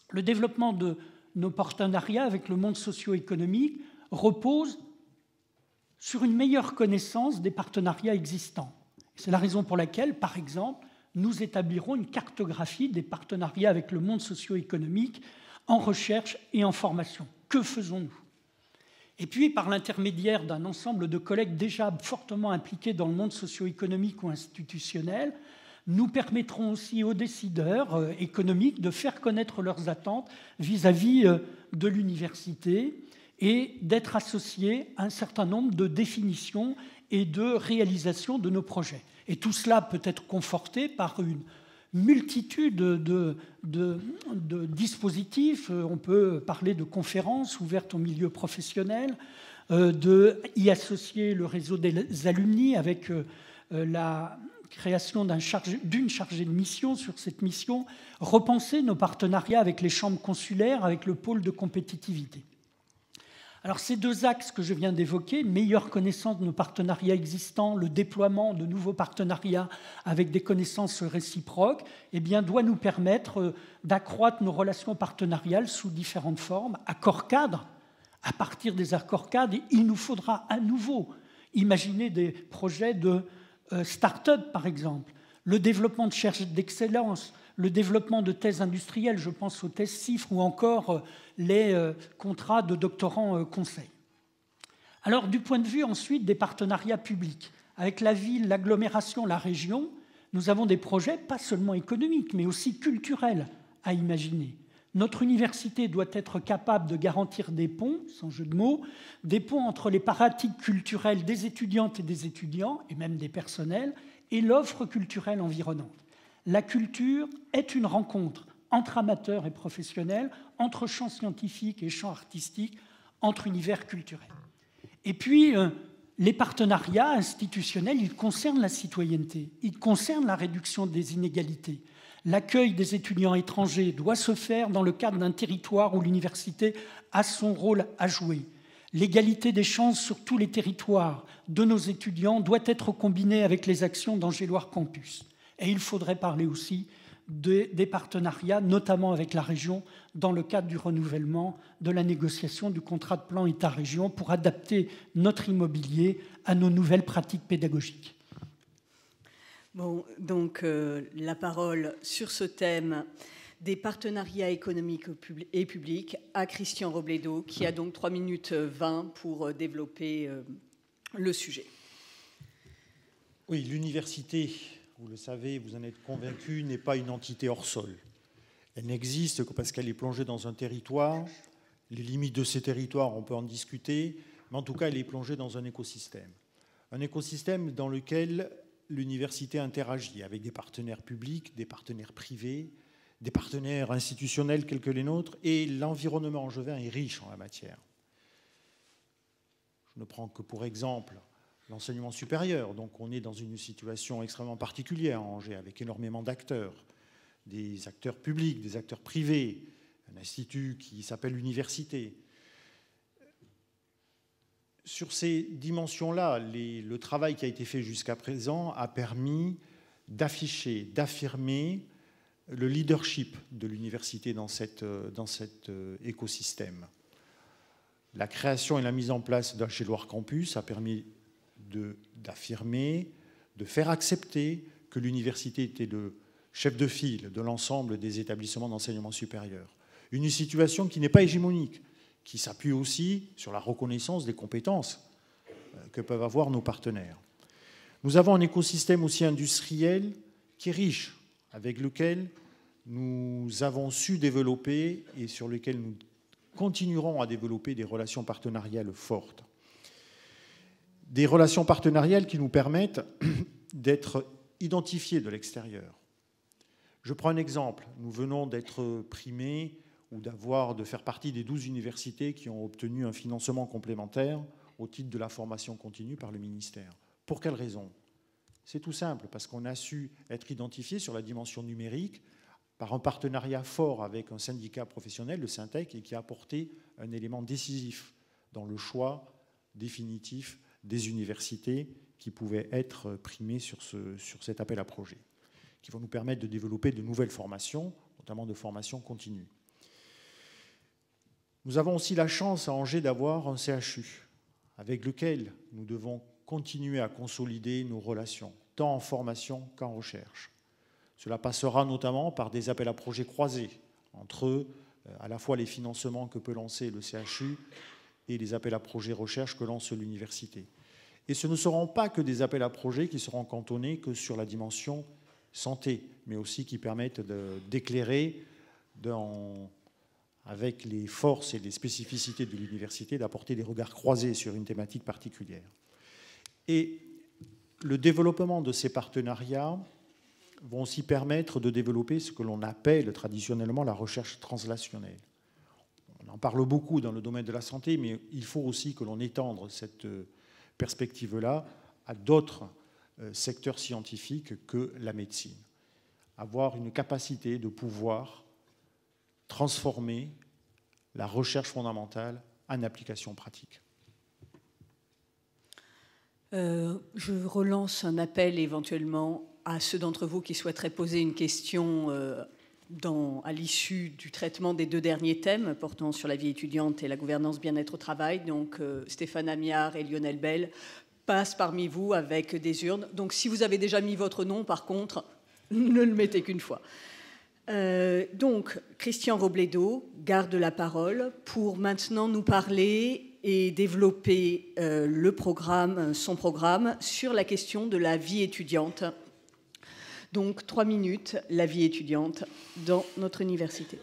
Le développement de nos partenariats avec le monde socio-économique repose sur une meilleure connaissance des partenariats existants. C'est la raison pour laquelle, par exemple, nous établirons une cartographie des partenariats avec le monde socio-économique en recherche et en formation. Que faisons-nous ? Et puis, par l'intermédiaire d'un ensemble de collègues déjà fortement impliqués dans le monde socio-économique ou institutionnel, nous permettrons aussi aux décideurs économiques de faire connaître leurs attentes vis-à-vis de l'université et d'être associés à un certain nombre de définitions et de réalisations de nos projets. Et tout cela peut être conforté par une multitude de dispositifs. On peut parler de conférences ouvertes au milieu professionnel, d'y associer le réseau des alumni avec la création d'une chargée de mission sur cette mission, repenser nos partenariats avec les chambres consulaires, avec le pôle de compétitivité. Alors ces deux axes que je viens d'évoquer, meilleure connaissance de nos partenariats existants, le déploiement de nouveaux partenariats avec des connaissances réciproques, eh bien, doit nous permettre d'accroître nos relations partenariales sous différentes formes, accords cadres. À partir des accords cadres, il nous faudra à nouveau imaginer des projets de start-up, par exemple, le développement de recherche d'excellence, le développement de thèses industrielles, je pense aux thèses CIFRE ou encore les contrats de doctorants conseil. Alors, du point de vue ensuite des partenariats publics, avec la ville, l'agglomération, la région, nous avons des projets pas seulement économiques, mais aussi culturels à imaginer. Notre université doit être capable de garantir des ponts, sans jeu de mots, des ponts entre les pratiques culturelles des étudiantes et des étudiants, et même des personnels, et l'offre culturelle environnante. La culture est une rencontre entre amateurs et professionnels, entre champs scientifiques et champs artistiques, entre univers culturels. Et puis, les partenariats institutionnels, ils concernent la citoyenneté, ils concernent la réduction des inégalités. L'accueil des étudiants étrangers doit se faire dans le cadre d'un territoire où l'université a son rôle à jouer. L'égalité des chances sur tous les territoires de nos étudiants doit être combinée avec les actions d'Angéloire Campus. Et il faudrait parler aussi des partenariats, notamment avec la région, dans le cadre du renouvellement de la négociation du contrat de plan État-région pour adapter notre immobilier à nos nouvelles pratiques pédagogiques. Bon, donc la parole sur ce thème des partenariats économiques et publics à Christian Robledo, qui a donc 3 minutes 20 pour développer le sujet. Oui, l'université, vous le savez, vous en êtes convaincu, n'est pas une entité hors sol. Elle n'existe que parce qu'elle est plongée dans un territoire. Les limites de ces territoires, on peut en discuter, mais en tout cas, elle est plongée dans un écosystème. Un écosystème dans lequel l'université interagit avec des partenaires publics, des partenaires privés, des partenaires institutionnels tels que les nôtres, et l'environnement angevin est riche en la matière. Je ne prends que pour exemple l'enseignement supérieur. Donc on est dans une situation extrêmement particulière à Angers, avec énormément d'acteurs, des acteurs publics, des acteurs privés, un institut qui s'appelle l'université. Sur ces dimensions-là, le travail qui a été fait jusqu'à présent a permis d'afficher, d'affirmer le leadership de l'université dans cet écosystème. La création et la mise en place d'un chez Loire Campus a permis d'affirmer, de faire accepter que l'université était le chef de file de l'ensemble des établissements d'enseignement supérieur. Une situation qui n'est pas hégémonique, qui s'appuie aussi sur la reconnaissance des compétences que peuvent avoir nos partenaires. Nous avons un écosystème aussi industriel qui est riche, avec lequel nous avons su développer et sur lequel nous continuerons à développer des relations partenariales fortes. Des relations partenariales qui nous permettent d'être identifiés de l'extérieur. Je prends un exemple. Nous venons d'être primés ou de faire partie des 12 universités qui ont obtenu un financement complémentaire au titre de la formation continue par le ministère. Pour quelle raison? C'est tout simple, parce qu'on a su être identifié sur la dimension numérique par un partenariat fort avec un syndicat professionnel, le Syntec, et qui a apporté un élément décisif dans le choix définitif des universités qui pouvaient être primées sur cet appel à projet, qui vont nous permettre de développer de nouvelles formations, notamment de formations continues. Nous avons aussi la chance à Angers d'avoir un CHU avec lequel nous devons continuer à consolider nos relations, tant en formation qu'en recherche. Cela passera notamment par des appels à projets croisés entre à la fois les financements que peut lancer le CHU et les appels à projets recherche que lance l'université. Et ce ne seront pas que des appels à projets qui seront cantonnés que sur la dimension santé, mais aussi qui permettent d'éclairer avec les forces et les spécificités de l'université, d'apporter des regards croisés sur une thématique particulière. Et le développement de ces partenariats vont aussi permettre de développer ce que l'on appelle traditionnellement la recherche translationnelle. On en parle beaucoup dans le domaine de la santé, mais il faut aussi que l'on étende cette perspective-là à d'autres secteurs scientifiques que la médecine. Avoir une capacité de pouvoir transformer la recherche fondamentale en application pratique. Je relance un appel éventuellement à ceux d'entre vous qui souhaiteraient poser une question à l'issue du traitement des 2 derniers thèmes portant sur la vie étudiante et la gouvernance bien-être au travail. Donc Stéphane Amiard et Lionel Bell passent parmi vous avec des urnes. Donc si vous avez déjà mis votre nom, par contre, ne le mettez qu'une fois. Donc, Christian Robledo garde la parole pour maintenant nous parler et développer son programme sur la question de la vie étudiante. Donc, 3 minutes, la vie étudiante dans notre université.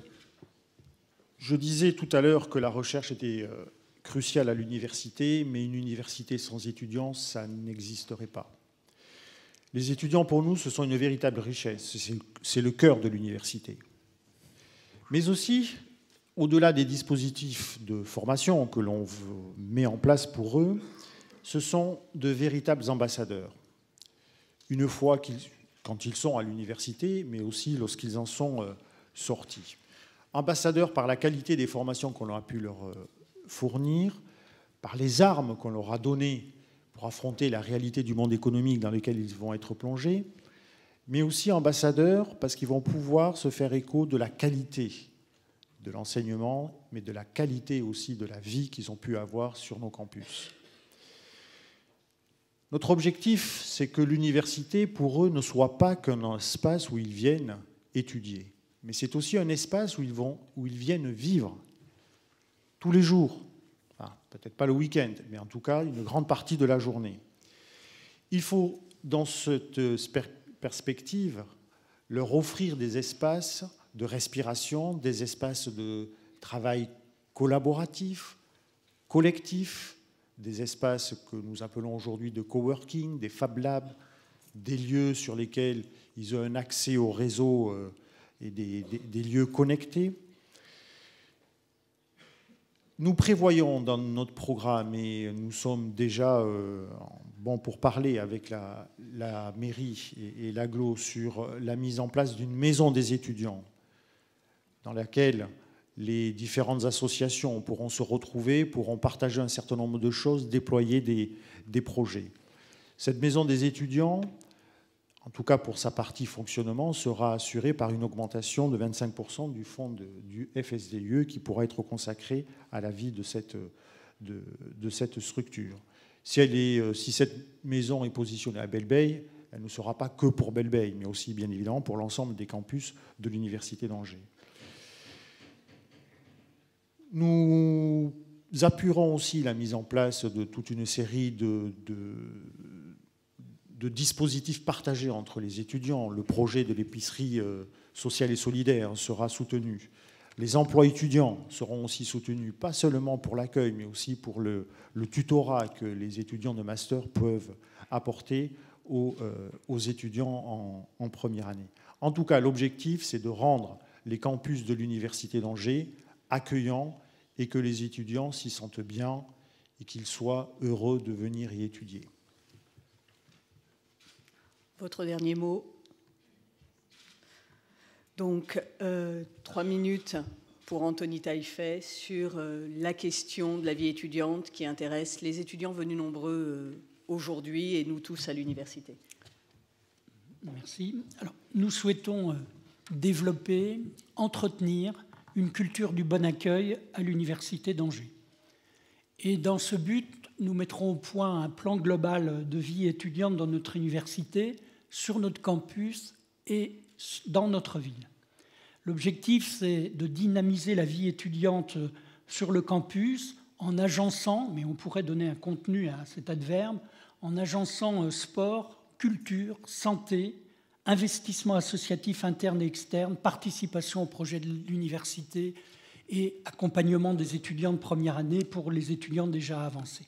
Je disais tout à l'heure que la recherche était cruciale à l'université, mais une université sans étudiants, ça n'existerait pas. Les étudiants, pour nous, ce sont une véritable richesse. C'est le cœur de l'université. Mais aussi, au-delà des dispositifs de formation que l'on met en place pour eux, ce sont de véritables ambassadeurs. Une fois quand ils sont à l'université, mais aussi lorsqu'ils en sont sortis. Ambassadeurs par la qualité des formations qu'on a pu leur fournir, par les armes qu'on leur a données pour affronter la réalité du monde économique dans lequel ils vont être plongés, mais aussi ambassadeurs parce qu'ils vont pouvoir se faire écho de la qualité de l'enseignement, mais de la qualité aussi de la vie qu'ils ont pu avoir sur nos campus. Notre objectif, c'est que l'université, pour eux, ne soit pas qu'un espace où ils viennent étudier. mais c'est aussi un espace où ils viennent vivre tous les jours. Enfin, peut-être pas le week-end, mais en tout cas une grande partie de la journée. Il faut, dans cette perspective, leur offrir des espaces de respiration, des espaces de travail collaboratif, collectif, des espaces que nous appelons aujourd'hui de coworking, des Fab Labs, des lieux sur lesquels ils ont un accès au réseau et des lieux connectés. Nous prévoyons dans notre programme, et nous sommes déjà bons pour parler avec la mairie et l'AGLO sur la mise en place d'une maison des étudiants dans laquelle les différentes associations pourront se retrouver, pourront partager un certain nombre de choses, déployer des projets. Cette maison des étudiants, en tout cas pour sa partie fonctionnement, sera assurée par une augmentation de 25% du fonds du FSDIE qui pourra être consacré à la vie de cette structure. Si cette maison est positionnée à Belle-Beille, elle ne sera pas que pour Belle-Beille, mais aussi bien évidemment pour l'ensemble des campus de l'Université d'Angers. Nous appuierons aussi la mise en place de toute une série de dispositifs partagés entre les étudiants. Le projet de l'épicerie sociale et solidaire sera soutenu. Les emplois étudiants seront aussi soutenus, pas seulement pour l'accueil, mais aussi pour le tutorat que les étudiants de master peuvent apporter aux étudiants en première année. En tout cas, l'objectif, c'est de rendre les campus de l'Université d'Angers accueillants et que les étudiants s'y sentent bien et qu'ils soient heureux de venir y étudier. Votre dernier mot. Donc, 3 minutes pour Anthony Taillefer sur la question de la vie étudiante qui intéresse les étudiants venus nombreux aujourd'hui et nous tous à l'université. Merci. Alors, nous souhaitons développer, entretenir une culture du bon accueil à l'Université d'Angers. Et dans ce but, nous mettrons au point un plan global de vie étudiante dans notre université, sur notre campus et dans notre ville. L'objectif, c'est de dynamiser la vie étudiante sur le campus en agençant, mais on pourrait donner un contenu à cet adverbe, en agençant sport, culture, santé, investissement associatif interne et externe, participation au projet de l'université et accompagnement des étudiants de première année pour les étudiants déjà avancés.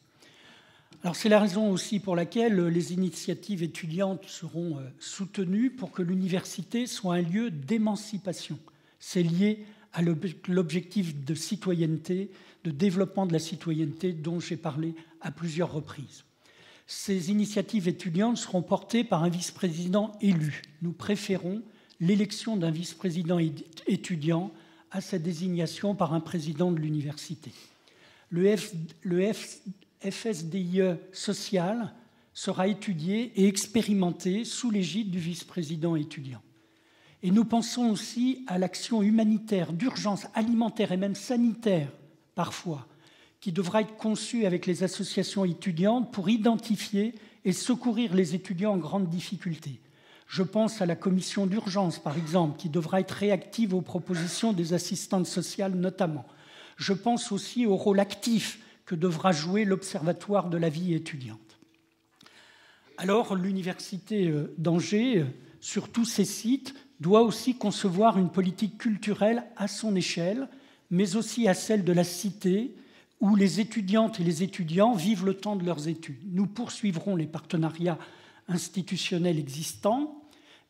Alors c'est la raison aussi pour laquelle les initiatives étudiantes seront soutenues pour que l'université soit un lieu d'émancipation. C'est lié à l'objectif de citoyenneté, de développement de la citoyenneté dont j'ai parlé à plusieurs reprises. Ces initiatives étudiantes seront portées par un vice-président élu. Nous préférons l'élection d'un vice-président étudiant à sa désignation par un président de l'université. Le FSDIE social sera étudié et expérimenté sous l'égide du vice-président étudiant. Et nous pensons aussi à l'action humanitaire d'urgence alimentaire et même sanitaire, parfois, qui devra être conçue avec les associations étudiantes pour identifier et secourir les étudiants en grande difficulté. Je pense à la commission d'urgence, par exemple, qui devra être réactive aux propositions des assistantes sociales notamment. Je pense aussi au rôle actif que devra jouer l'Observatoire de la vie étudiante. Alors, l'Université d'Angers, sur tous ses sites, doit aussi concevoir une politique culturelle à son échelle, mais aussi à celle de la cité, où les étudiantes et les étudiants vivent le temps de leurs études. Nous poursuivrons les partenariats institutionnels existants,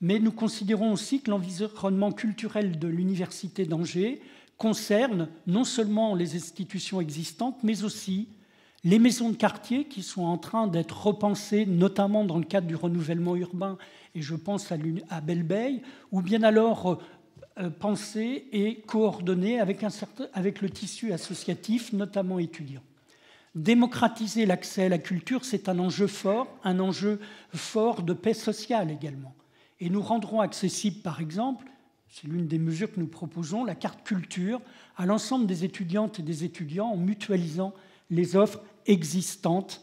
mais nous considérons aussi que l'environnement culturel de l'Université d'Angers concerne non seulement les institutions existantes, mais aussi les maisons de quartier qui sont en train d'être repensées, notamment dans le cadre du renouvellement urbain, et je pense à Belle-Beille, ou bien alors pensées et coordonnées avec le tissu associatif, notamment étudiant. Démocratiser l'accès à la culture, c'est un enjeu fort de paix sociale également. Et nous rendrons accessible, par exemple, c'est l'une des mesures que nous proposons, la carte culture à l'ensemble des étudiantes et des étudiants en mutualisant les offres existantes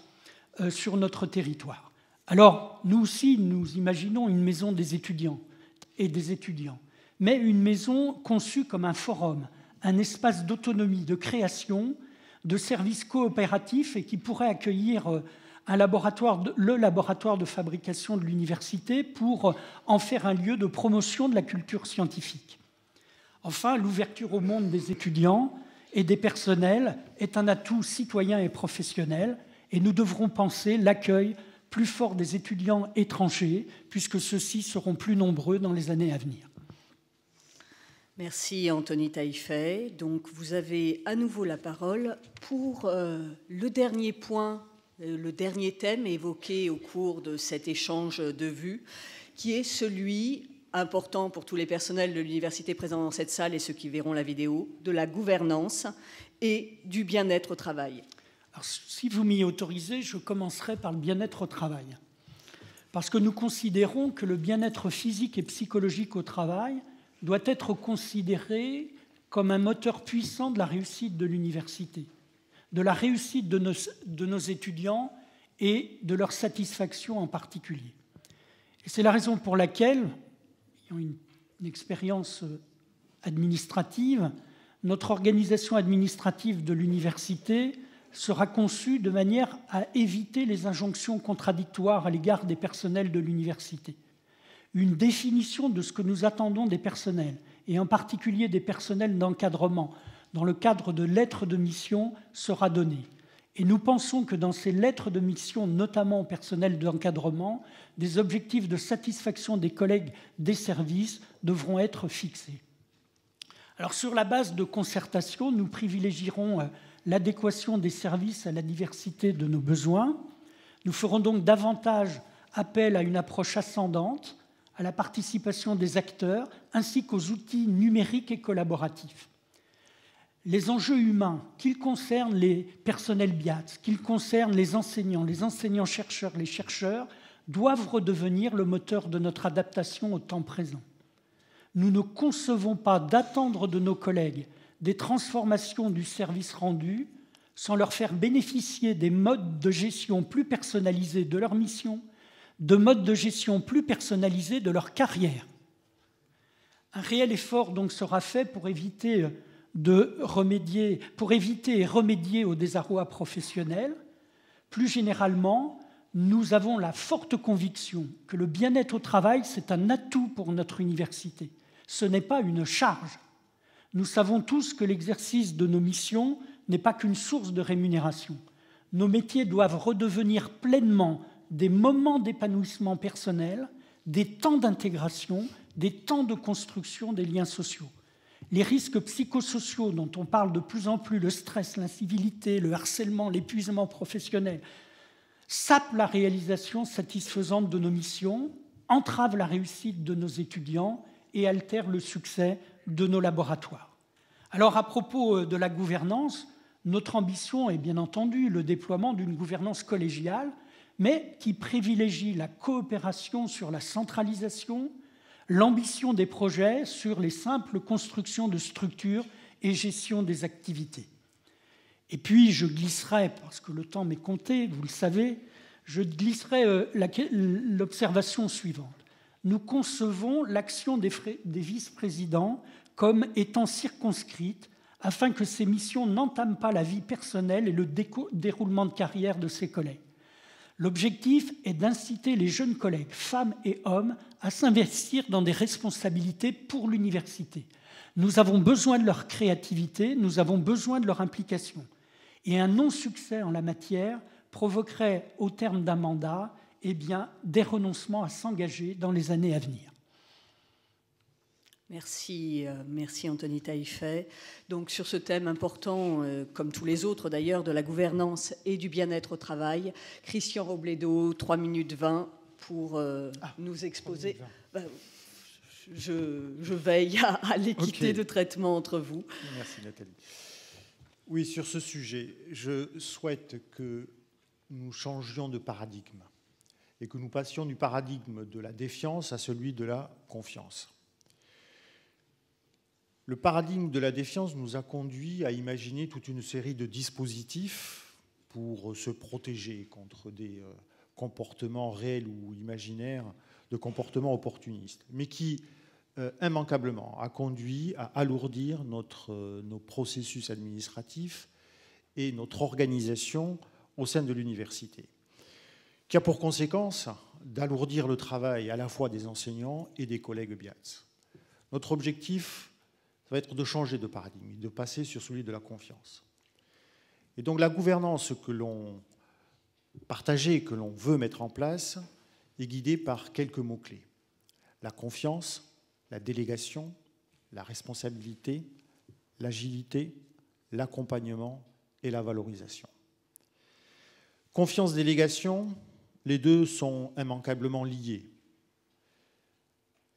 sur notre territoire. Alors, nous aussi, nous imaginons une maison des étudiants et des étudiants, mais une maison conçue comme un forum, un espace d'autonomie, de création, de services coopératifs et qui pourrait accueillir le laboratoire de fabrication de l'université pour en faire un lieu de promotion de la culture scientifique. Enfin, l'ouverture au monde des étudiants et des personnels est un atout citoyen et professionnel et nous devrons penser l'accueil plus fort des étudiants étrangers puisque ceux-ci seront plus nombreux dans les années à venir. Merci Anthony Taillefer. Donc vous avez à nouveau la parole pour le dernier point, le dernier thème évoqué au cours de cet échange de vues, qui est celui important pour tous les personnels de l'université présents dans cette salle et ceux qui verront la vidéo, de la gouvernance et du bien-être au travail. Alors, si vous m'y autorisez, je commencerai par le bien-être au travail. Parce que nous considérons que le bien-être physique et psychologique au travail doit être considéré comme un moteur puissant de la réussite de l'université, de la réussite de nos étudiants et de leur satisfaction en particulier. Et c'est la raison pour laquelle, ayant une expérience administrative, notre organisation administrative de l'université sera conçue de manière à éviter les injonctions contradictoires à l'égard des personnels de l'université. Une définition de ce que nous attendons des personnels, et en particulier des personnels d'encadrement, dans le cadre de lettres de mission, sera donnée. Et nous pensons que dans ces lettres de mission, notamment au personnel d'encadrement, des objectifs de satisfaction des collègues des services devront être fixés. Alors, sur la base de concertation, nous privilégierons l'adéquation des services à la diversité de nos besoins. Nous ferons donc davantage appel à une approche ascendante, à la participation des acteurs, ainsi qu'aux outils numériques et collaboratifs. Les enjeux humains, qu'ils concernent les personnels BIATS, qu'ils concernent les enseignants-chercheurs, les chercheurs, doivent redevenir le moteur de notre adaptation au temps présent. Nous ne concevons pas d'attendre de nos collègues des transformations du service rendu sans leur faire bénéficier des modes de gestion plus personnalisés de leur mission, de modes de gestion plus personnalisés de leur carrière. Un réel effort donc sera fait pour éviter et remédier au désarroi professionnel. Plus généralement, nous avons la forte conviction que le bien-être au travail, c'est un atout pour notre université. Ce n'est pas une charge. Nous savons tous que l'exercice de nos missions n'est pas qu'une source de rémunération. Nos métiers doivent redevenir pleinement des moments d'épanouissement personnel, des temps d'intégration, des temps de construction des liens sociaux. Les risques psychosociaux dont on parle de plus en plus, le stress, l'incivilité, le harcèlement, l'épuisement professionnel, sapent la réalisation satisfaisante de nos missions, entravent la réussite de nos étudiants et altèrent le succès de nos laboratoires. Alors, à propos de la gouvernance, notre ambition est bien entendu le déploiement d'une gouvernance collégiale, mais qui privilégie la coopération sur la centralisation, l'ambition des projets sur les simples constructions de structures et gestion des activités. Et puis, je glisserai, parce que le temps m'est compté, vous le savez, je glisserai l'observation suivante. Nous concevons l'action des vice-présidents comme étant circonscrite afin que ces missions n'entament pas la vie personnelle et le déroulement de carrière de ses collègues. L'objectif est d'inciter les jeunes collègues, femmes et hommes, à s'investir dans des responsabilités pour l'université. Nous avons besoin de leur créativité, nous avons besoin de leur implication. Et un non-succès en la matière provoquerait, au terme d'un mandat, des renoncements à s'engager dans les années à venir. Merci Anthony Taillefer. Donc sur ce thème important, comme tous les autres d'ailleurs, de la gouvernance et du bien-être au travail, Christian Robledo, 3 minutes 20 pour nous exposer. Je veille à l'équité de traitement entre vous. Merci Nathalie. Oui, sur ce sujet, je souhaite que nous changions de paradigme et que nous passions du paradigme de la défiance à celui de la confiance. Le paradigme de la défiance nous a conduit à imaginer toute une série de dispositifs pour se protéger contre des comportements réels ou imaginaires, de comportements opportunistes, mais qui immanquablement a conduit à alourdir nos processus administratifs et notre organisation au sein de l'université, qui a pour conséquence d'alourdir le travail à la fois des enseignants et des collègues BIATS. Notre objectif, ça va être de changer de paradigme, de passer sur celui de la confiance. Et donc la gouvernance que l'on partageait, que l'on veut mettre en place, est guidée par quelques mots-clés. La confiance, la délégation, la responsabilité, l'agilité, l'accompagnement et la valorisation. Confiance-délégation, les deux sont immanquablement liés.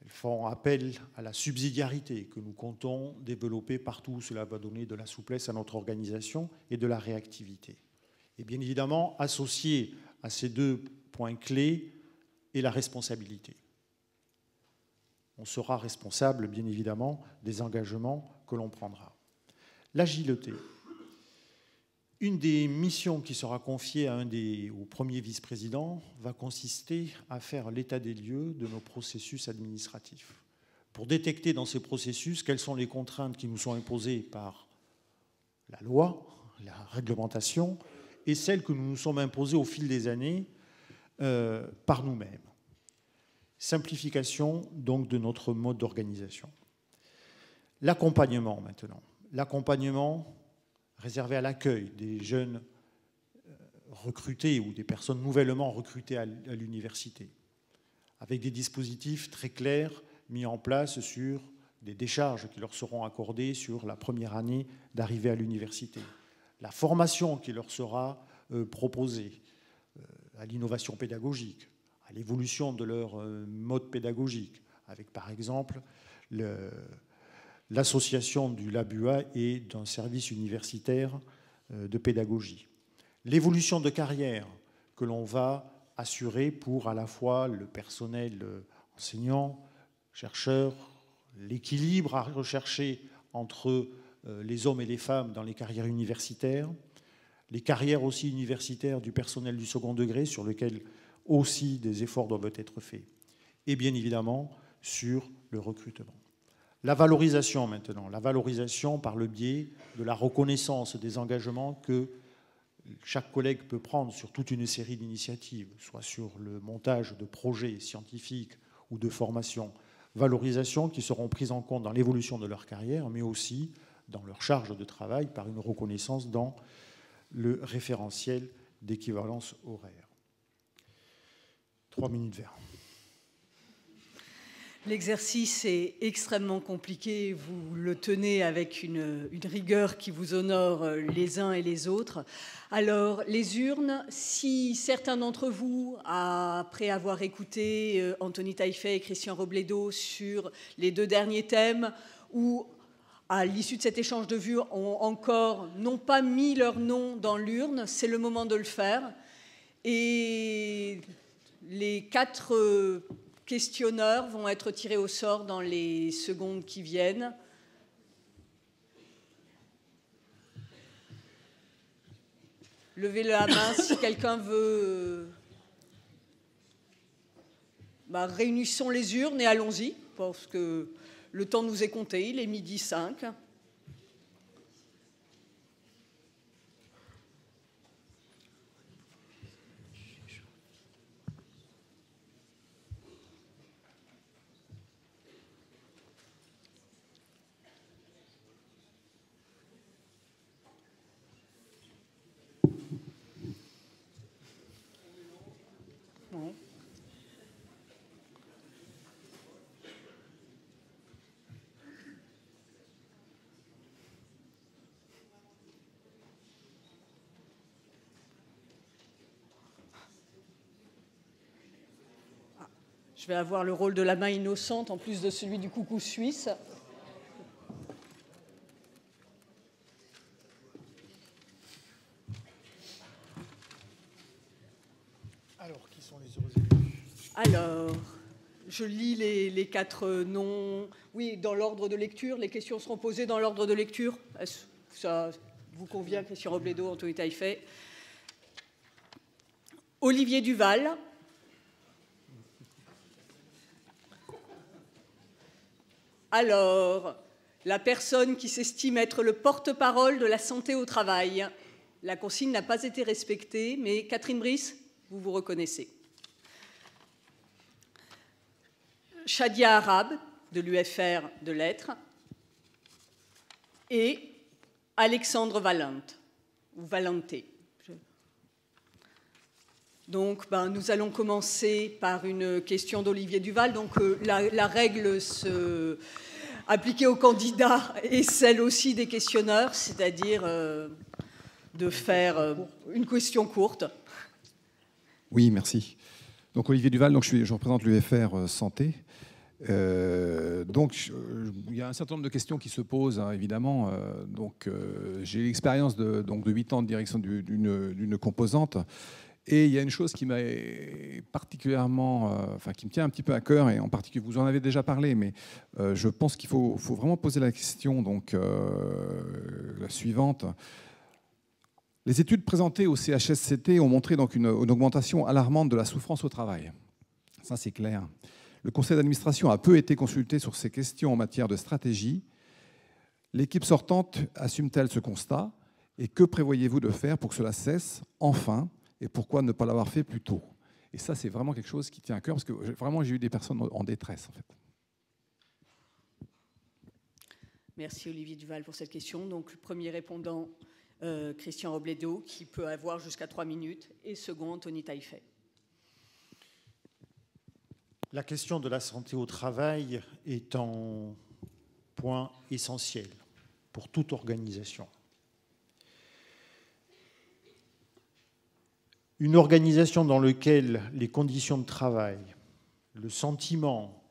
Elles font appel à la subsidiarité que nous comptons développer partout où cela va donner de la souplesse à notre organisation et de la réactivité. Et bien évidemment, associé à ces deux points clés est la responsabilité. On sera responsable, bien évidemment, des engagements que l'on prendra. L'agilité. Une des missions qui sera confiée au premier vice-président va consister à faire l'état des lieux de nos processus administratifs, pour détecter dans ces processus quelles sont les contraintes qui nous sont imposées par la loi, la réglementation, et celles que nous nous sommes imposées au fil des années par nous-mêmes. Simplification donc de notre mode d'organisation. L'accompagnement maintenant. L'accompagnement réservé à l'accueil des jeunes recrutés ou des personnes nouvellement recrutées à l'université, avec des dispositifs très clairs mis en place sur des décharges qui leur seront accordées sur la première année d'arrivée à l'université, la formation qui leur sera proposée à l'innovation pédagogique, à l'évolution de leur mode pédagogique, avec par exemple l'association du LABUA et d'un service universitaire de pédagogie. L'évolution de carrière que l'on va assurer pour à la fois le personnel enseignant, chercheur, l'équilibre à rechercher entre les hommes et les femmes dans les carrières universitaires, les carrières aussi universitaires du personnel du second degré sur lequel aussi des efforts doivent être faits, et bien évidemment sur le recrutement. La valorisation maintenant, la valorisation par le biais de la reconnaissance des engagements que chaque collègue peut prendre sur toute une série d'initiatives, soit sur le montage de projets scientifiques ou de formation, valorisation qui seront prises en compte dans l'évolution de leur carrière, mais aussi dans leur charge de travail par une reconnaissance dans le référentiel d'équivalence horaire. 3 minutes vers. L'exercice est extrêmement compliqué, vous le tenez avec une rigueur qui vous honore les uns et les autres. Alors, les urnes, si certains d'entre vous, après avoir écouté Anthony Taillefer et Christian Robledo sur les 2 derniers thèmes, ou à l'issue de cet échange de vues, n'ont pas mis leur nom dans l'urne, c'est le moment de le faire. Et les 4 questionneurs vont être tirés au sort dans les secondes qui viennent. Levez la main si quelqu'un veut. Réunissons les urnes et allons-y, parce que le temps nous est compté, il est 12h05. Je vais avoir le rôle de la main innocente en plus de celui du coucou suisse. Alors, qui sont les heureux élus? Alors, je lis les 4 noms. Oui, dans l'ordre de lecture. Les questions seront posées dans l'ordre de lecture. Est-ce que ça vous convient, Christian Robledo, Anthony Taillefer? Olivier Duval. Alors, la personne qui s'estime être le porte-parole de la santé au travail. La consigne n'a pas été respectée, mais Catherine Brice, vous vous reconnaissez. Shadia Arab, de l'UFR de Lettres, et Alexandre Valente, ou Valenté. Donc, nous allons commencer par une question d'Olivier Duval. Donc, la règle appliquée aux candidats est celle aussi des questionneurs, c'est-à-dire de faire une question courte. Oui, merci. Donc, Olivier Duval, donc, je représente l'UFR Santé. Donc, il y a un certain nombre de questions qui se posent, hein, évidemment. J'ai l'expérience de 8 ans de direction d'une composante. Et il y a une chose qui m'a particulièrement, qui me tient un petit peu à cœur, et en particulier, vous en avez déjà parlé, mais je pense qu'il faut vraiment poser la question, la suivante. Les études présentées au CHSCT ont montré donc une augmentation alarmante de la souffrance au travail. Ça, c'est clair. Le conseil d'administration a peu été consulté sur ces questions en matière de stratégie. L'équipe sortante assume-t-elle ce constat? Et que prévoyez-vous de faire pour que cela cesse enfin? Et pourquoi ne pas l'avoir fait plus tôt? Et ça, c'est vraiment quelque chose qui tient à cœur, parce que vraiment, j'ai eu des personnes en détresse, en fait. Merci Olivier Duval pour cette question. Donc, le premier répondant, Christian Robledo, qui peut avoir jusqu'à 3 minutes, et second, Anthony Taillefer. La question de la santé au travail est un point essentiel pour toute organisation. Une organisation dans laquelle les conditions de travail, le sentiment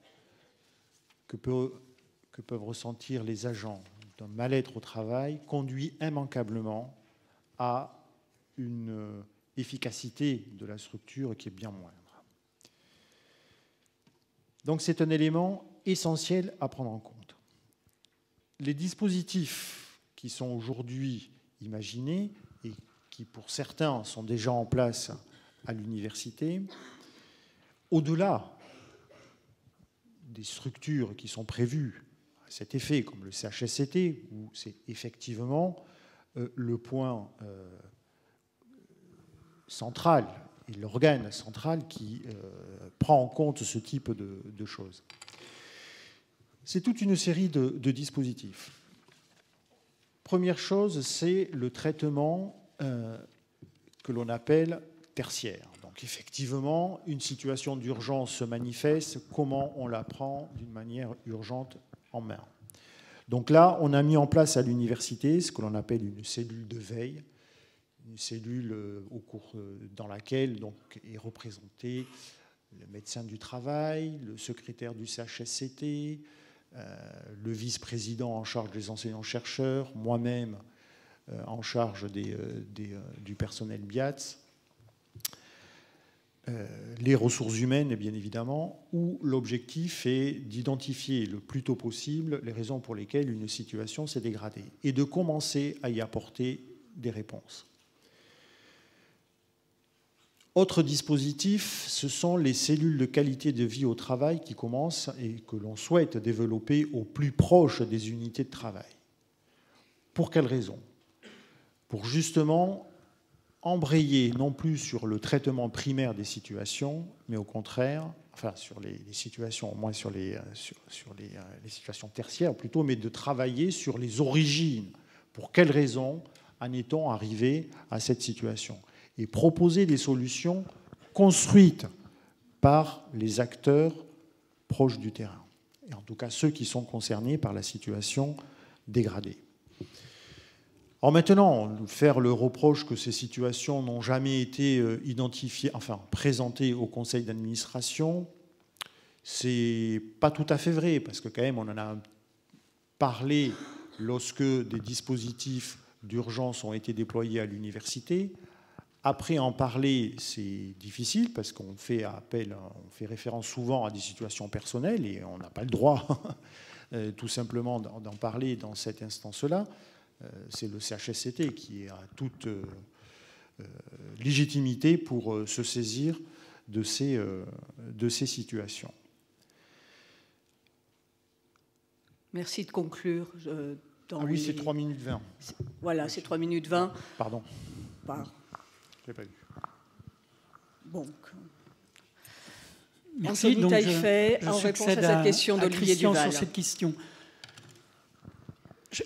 que peuvent ressentir les agents d'un mal-être au travail conduit immanquablement à une efficacité de la structure qui est bien moindre. Donc c'est un élément essentiel à prendre en compte. Les dispositifs qui sont aujourd'hui imaginés et qui pour certains sont déjà en place à l'université, au-delà des structures qui sont prévues à cet effet, comme le CHSCT, où c'est effectivement le point central et l'organe central qui prend en compte ce type de choses. C'est toute une série de dispositifs. Première chose, c'est le traitement que l'on appelle tertiaire. Donc effectivement, une situation d'urgence se manifeste, comment on la prend d'une manière urgente en main. Donc là, on a mis en place à l'université ce que l'on appelle une cellule de veille, une cellule dans laquelle donc, est représenté le médecin du travail, le secrétaire du CHSCT, le vice-président en charge des enseignants-chercheurs, moi-même en charge du personnel BIATS, les ressources humaines, bien évidemment, où l'objectif est d'identifier le plus tôt possible les raisons pour lesquelles une situation s'est dégradée et de commencer à y apporter des réponses. Autre dispositif, ce sont les cellules de qualité de vie au travail qui commencent et que l'on souhaite développer au plus proche des unités de travail. Pour quelles raisons? Pour justement embrayer non plus sur le traitement primaire des situations, mais au contraire, enfin sur les situations, au moins sur les situations tertiaires plutôt, mais de travailler sur les origines. Pour quelles raisons en est-on arrivé à cette situation? Et proposer des solutions construites par les acteurs proches du terrain, et en tout cas ceux qui sont concernés par la situation dégradée. Alors maintenant, faire le reproche que ces situations n'ont jamais été identifiées, enfin présentées au conseil d'administration, c'est pas tout à fait vrai, parce que quand même on en a parlé lorsque des dispositifs d'urgence ont été déployés à l'université. Après, en parler, c'est difficile parce qu'on fait référence souvent à des situations personnelles et on n'a pas le droit tout simplement d'en parler dans cette instance-là. C'est le CHSCT qui a toute légitimité pour se saisir de ces situations. Merci de conclure. Oui, c'est 3 minutes 20. Voilà, c'est 3 minutes 20. Pardon. Je l'ai pas vu. Bon. Merci. Anthony Donc, Taillefer, en réponse à cette question d'Olivier Duval. Sur cette question.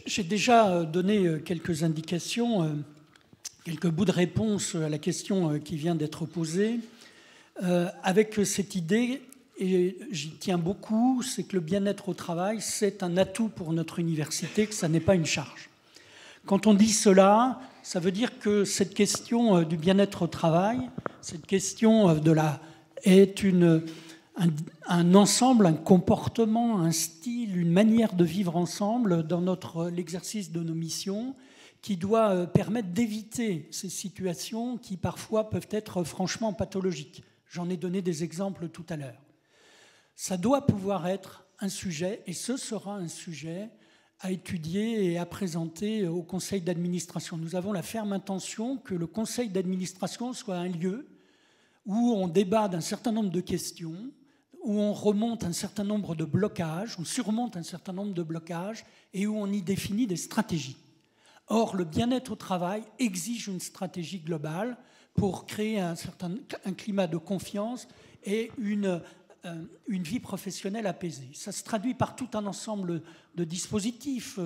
J'ai déjà donné quelques indications, quelques bouts de réponse à la question qui vient d'être posée, avec cette idée, et j'y tiens beaucoup, c'est que le bien-être au travail, c'est un atout pour notre université, que ça n'est pas une charge. Quand on dit cela, ça veut dire que cette question du bien-être au travail, cette question est un ensemble, un comportement, un style, une manière de vivre ensemble dans l'exercice de nos missions qui doit permettre d'éviter ces situations qui parfois peuvent être franchement pathologiques. J'en ai donné des exemples tout à l'heure. Ça doit pouvoir être un sujet, et ce sera un sujet à étudier et à présenter au conseil d'administration. Nous avons la ferme intention que le conseil d'administration soit un lieu où on débat d'un certain nombre de questions, où on remonte un certain nombre de blocages, on surmonte un certain nombre de blocages et où on y définit des stratégies. Or, le bien-être au travail exige une stratégie globale pour créer un climat de confiance et une vie professionnelle apaisée. Ça se traduit par tout un ensemble de dispositifs.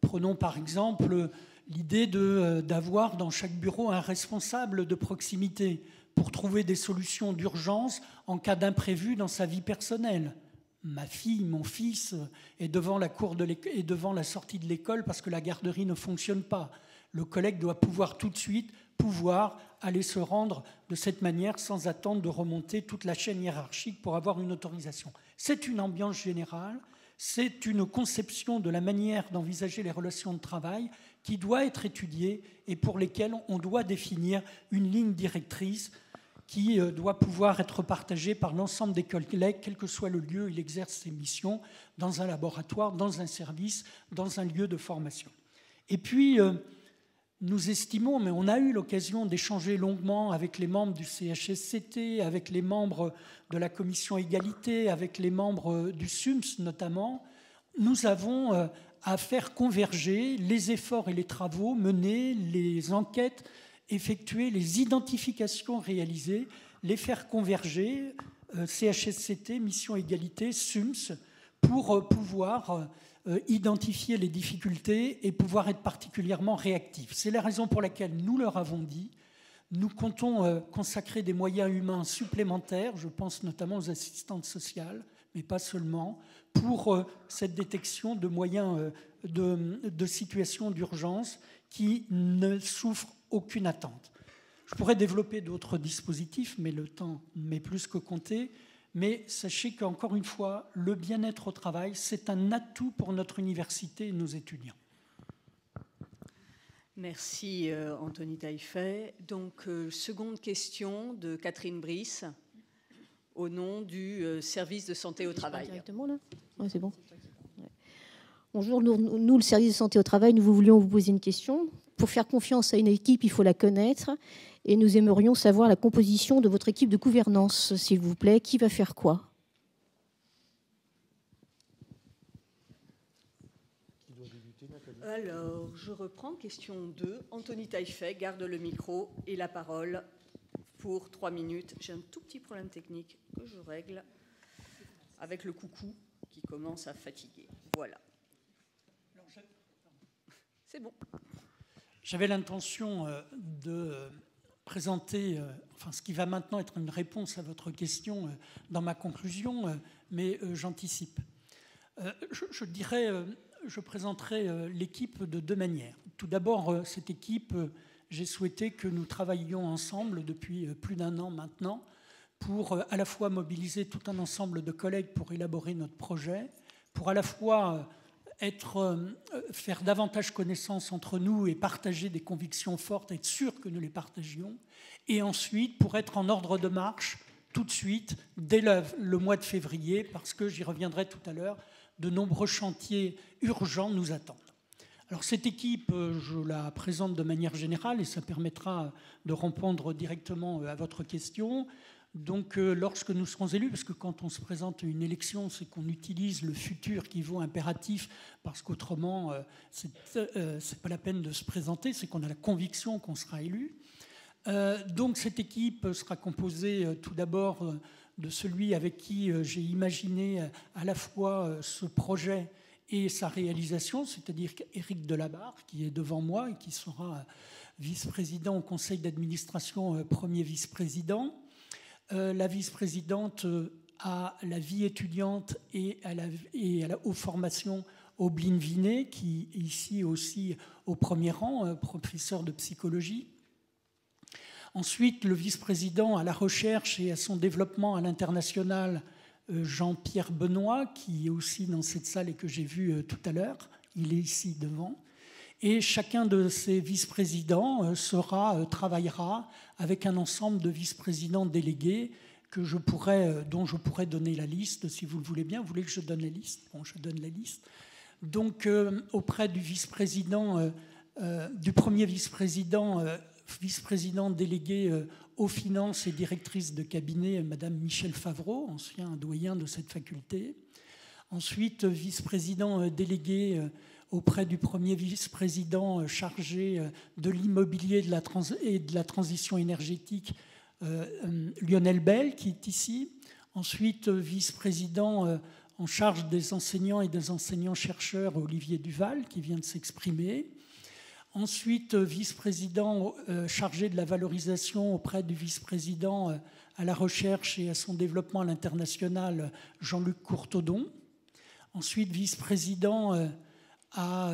Prenons par exemple l'idée d'avoir dans chaque bureau un responsable de proximité pour trouver des solutions d'urgence en cas d'imprévu dans sa vie personnelle. Ma fille, mon fils est devant la sortie de l'école parce que la garderie ne fonctionne pas. Le collègue doit pouvoir tout de suite aller se rendre de cette manière sans attendre de remonter toute la chaîne hiérarchique pour avoir une autorisation. C'est une ambiance générale, c'est une conception de la manière d'envisager les relations de travail qui doit être étudiée et pour lesquelles on doit définir une ligne directrice qui doit pouvoir être partagée par l'ensemble des collègues, quel que soit le lieu où il exerce ses missions, dans un laboratoire, dans un service, dans un lieu de formation. Et puis, nous estimons, mais on a eu l'occasion d'échanger longuement avec les membres du CHSCT, avec les membres de la commission égalité, avec les membres du SUMS notamment, nous avons à faire converger les efforts et les travaux menés, les enquêtes effectuer, les identifications réalisées, les faire converger, CHSCT, Mission Égalité, SUMS, pour pouvoir identifier les difficultés et pouvoir être particulièrement réactifs. C'est la raison pour laquelle nous leur avons dit, nous comptons consacrer des moyens humains supplémentaires, je pense notamment aux assistantes sociales, mais pas seulement, pour cette détection de moyens de situations d'urgence qui ne souffrent aucune attente. Je pourrais développer d'autres dispositifs, mais le temps m'est plus que compté. Mais sachez qu'encore une fois, le bien-être au travail, c'est un atout pour notre université et nos étudiants. Merci Anthony Taillefer. Donc, seconde question de Catherine Brice, au nom du service de santé au travail. Directement là ? Ouais, c'est bon. Ouais. Bonjour, nous, le service de santé au travail, nous voulions vous poser une question. Pour faire confiance à une équipe, il faut la connaître. Et nous aimerions savoir la composition de votre équipe de gouvernance, s'il vous plaît. Qui va faire quoi ? Alors, je reprends question 2. Anthony Taillefer garde le micro et la parole pour 3 minutes. J'ai un tout petit problème technique que je règle avec le coucou qui commence à fatiguer. Voilà. C'est bon. J'avais l'intention de présenter ce qui va maintenant être une réponse à votre question dans ma conclusion, mais j'anticipe. Je présenterai l'équipe de 2 manières. Tout d'abord, cette équipe, j'ai souhaité que nous travaillions ensemble depuis plus d'1 an maintenant pour à la fois mobiliser tout un ensemble de collègues pour élaborer notre projet, pour à la fois faire davantage connaissance entre nous et partager des convictions fortes, être sûr que nous les partagions, et ensuite pour être en ordre de marche tout de suite, dès le mois de février, parce que j'y reviendrai tout à l'heure, de nombreux chantiers urgents nous attendent. Alors cette équipe, je la présente de manière générale et ça permettra de répondre directement à votre question. Donc, lorsque nous serons élus, parce que quand on se présente à une élection, c'est qu'on utilise le futur qui vaut impératif, parce qu'autrement, c'est pas la peine de se présenter, c'est qu'on a la conviction qu'on sera élu. Donc, cette équipe sera composée tout d'abord de celui avec qui j'ai imaginé à la fois ce projet et sa réalisation, c'est-à-dire Éric Delabarre, qui est devant moi et qui sera vice-président au conseil d'administration, premier vice-président. La vice-présidente à la vie étudiante et aux formations Aubline Vinet, qui est ici aussi au premier rang, professeur de psychologie. Ensuite, le vice-président à la recherche et à son développement à l'international, Jean-Pierre Benoît, qui est aussi dans cette salle et que j'ai vu tout à l'heure. Il est ici devant. Et chacun de ces vice-présidents travaillera avec un ensemble de vice-présidents délégués dont je pourrais donner la liste, si vous le voulez bien. Vous voulez que je donne la liste? Bon, je donne la liste. Donc, auprès du vice-président, du premier vice-président, vice-président délégué aux finances et directrice de cabinet, Madame Michel Favreau, ancien doyen de cette faculté. Ensuite, vice-président délégué auprès du premier vice-président chargé de l'immobilier et de la transition énergétique, Lionel Bell, qui est ici. Ensuite, vice-président en charge des enseignants et des enseignants-chercheurs, Olivier Duval, qui vient de s'exprimer. Ensuite, vice-président chargé de la valorisation auprès du vice-président à la recherche et à son développement à l'international, Jean-Luc Courtaudon. Ensuite, vice-président à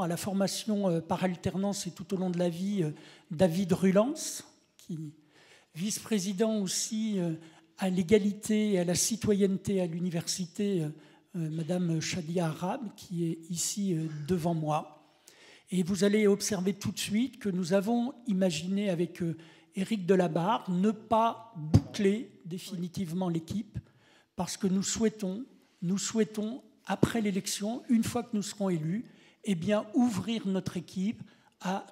la formation par alternance et tout au long de la vie, David Rulance, vice-président aussi à l'égalité et à la citoyenneté à l'université, Madame Shadia Arab, qui est ici devant moi. Et vous allez observer tout de suite que nous avons imaginé avec Éric Delabarre ne pas boucler définitivement l'équipe, parce que nous souhaitons, après l'élection, une fois que nous serons élus, eh bien, ouvrir notre équipe à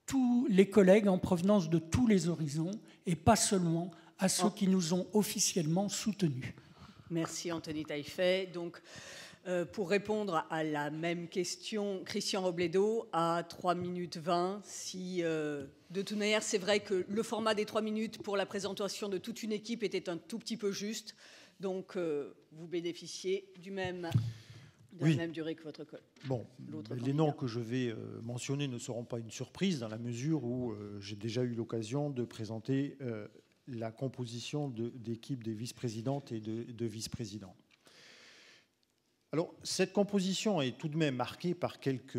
tous les collègues en provenance de tous les horizons et pas seulement à ceux qui nous ont officiellement soutenus. Merci Anthony Taillefer. Donc, pour répondre à la même question, Christian Robledo à 3 minutes 20. Si, de toute manière, c'est vrai que le format des 3 minutes pour la présentation de toute une équipe était un tout petit peu juste. Donc, vous bénéficiez de la même durée que votre collègue. Bon, les noms que je vais mentionner ne seront pas une surprise dans la mesure où j'ai déjà eu l'occasion de présenter la composition d'équipe des vice-présidentes et de vice-présidents. Alors, cette composition est tout de même marquée par quelques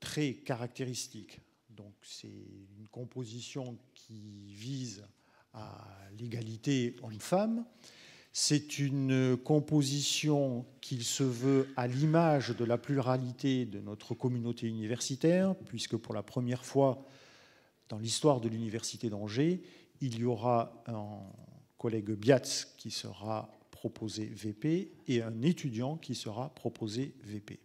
traits caractéristiques. Donc, c'est une composition qui vise à l'égalité homme-femme. C'est une composition qui se veut à l'image de la pluralité de notre communauté universitaire, puisque pour la première fois dans l'histoire de l'Université d'Angers, il y aura un collègue Biatz qui sera proposé VP et un étudiant qui sera proposé VP.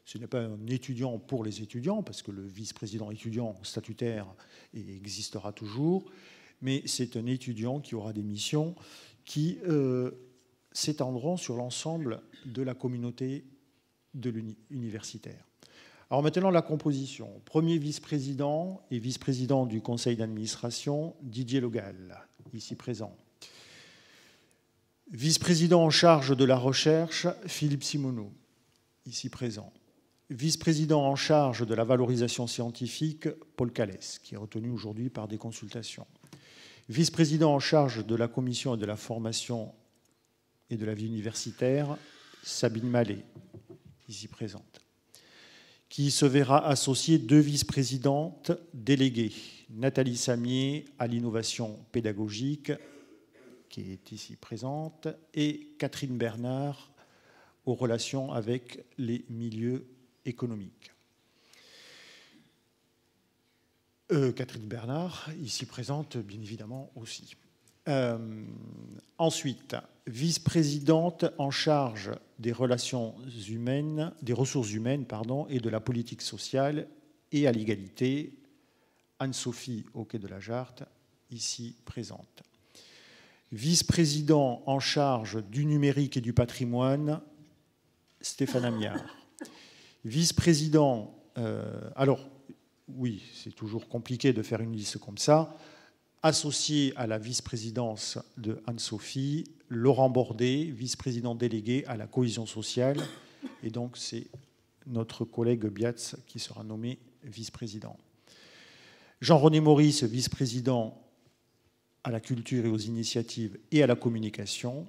Ce n'est pas un étudiant pour les étudiants, parce que le vice-président étudiant statutaire existera toujours, mais c'est un étudiant qui aura des missions qui s'étendront sur l'ensemble de la communauté universitaire. Alors maintenant, la composition. Premier vice-président et vice-président du conseil d'administration, Didier Logal, ici présent. Vice-président en charge de la recherche, Philippe Simoneau, ici présent. Vice-président en charge de la valorisation scientifique, Paul Callès, qui est retenu aujourd'hui par des consultations. Vice-président en charge de la commission et de la formation et de la vie universitaire, Sabine Mallet, ici présente, qui se verra associer 2 vice-présidentes déléguées, Nathalie Samier à l'innovation pédagogique, qui est ici présente, et Catherine Bernard aux relations avec les milieux économiques. Catherine Bernard, ici présente, bien évidemment aussi. Ensuite, vice-présidente en charge des relations humaines, des ressources humaines, et de la politique sociale et à l'égalité, Anne-Sophie Auquet de la Jarte, ici présente. Vice-président en charge du numérique et du patrimoine, Stéphane Amiard. Vice-président, alors oui, c'est toujours compliqué de faire une liste comme ça, associé à la vice-présidence de Anne-Sophie, Laurent Bordet, vice-président délégué à la cohésion sociale, et donc c'est notre collègue Biatz qui sera nommé vice-président. Jean-René Maurice, vice-président à la culture et aux initiatives et à la communication,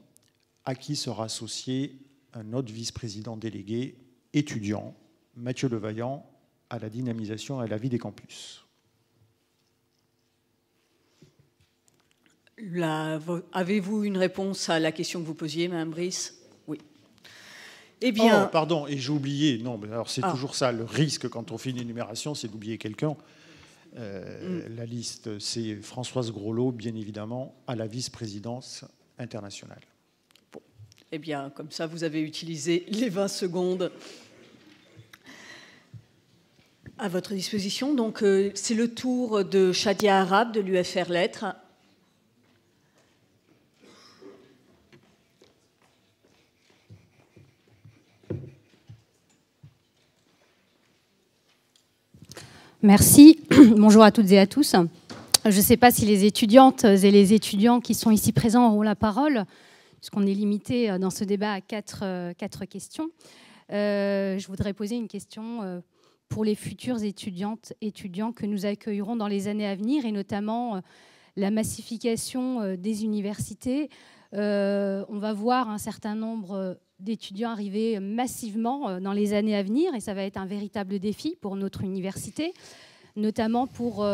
à qui sera associé un autre vice-président délégué étudiant, Mathieu Levaillant, à la dynamisation et à la vie des campus. Avez-vous une réponse à la question que vous posiez, Mme Brice? Oui. Eh bien... Oh, pardon, et j'ai oublié. Non, mais alors c'est toujours ça, le risque quand on fait une énumération, c'est d'oublier quelqu'un. La liste, c'est Françoise Groslot, bien évidemment, à la vice-présidence internationale. Bon. Eh bien, comme ça, vous avez utilisé les 20 secondes à votre disposition. Donc, c'est le tour de Shadia Arab de l'UFR Lettres. Merci. Bonjour à toutes et à tous. Je ne sais pas si les étudiantes et les étudiants qui sont ici présents auront la parole, puisqu'on est limité dans ce débat à quatre questions. Je voudrais poser une question pour les futures étudiantes et étudiants que nous accueillerons dans les années à venir, et notamment la massification des universités. On va voir un certain nombre d'étudiants arriver massivement dans les années à venir, et ça va être un véritable défi pour notre université, notamment pour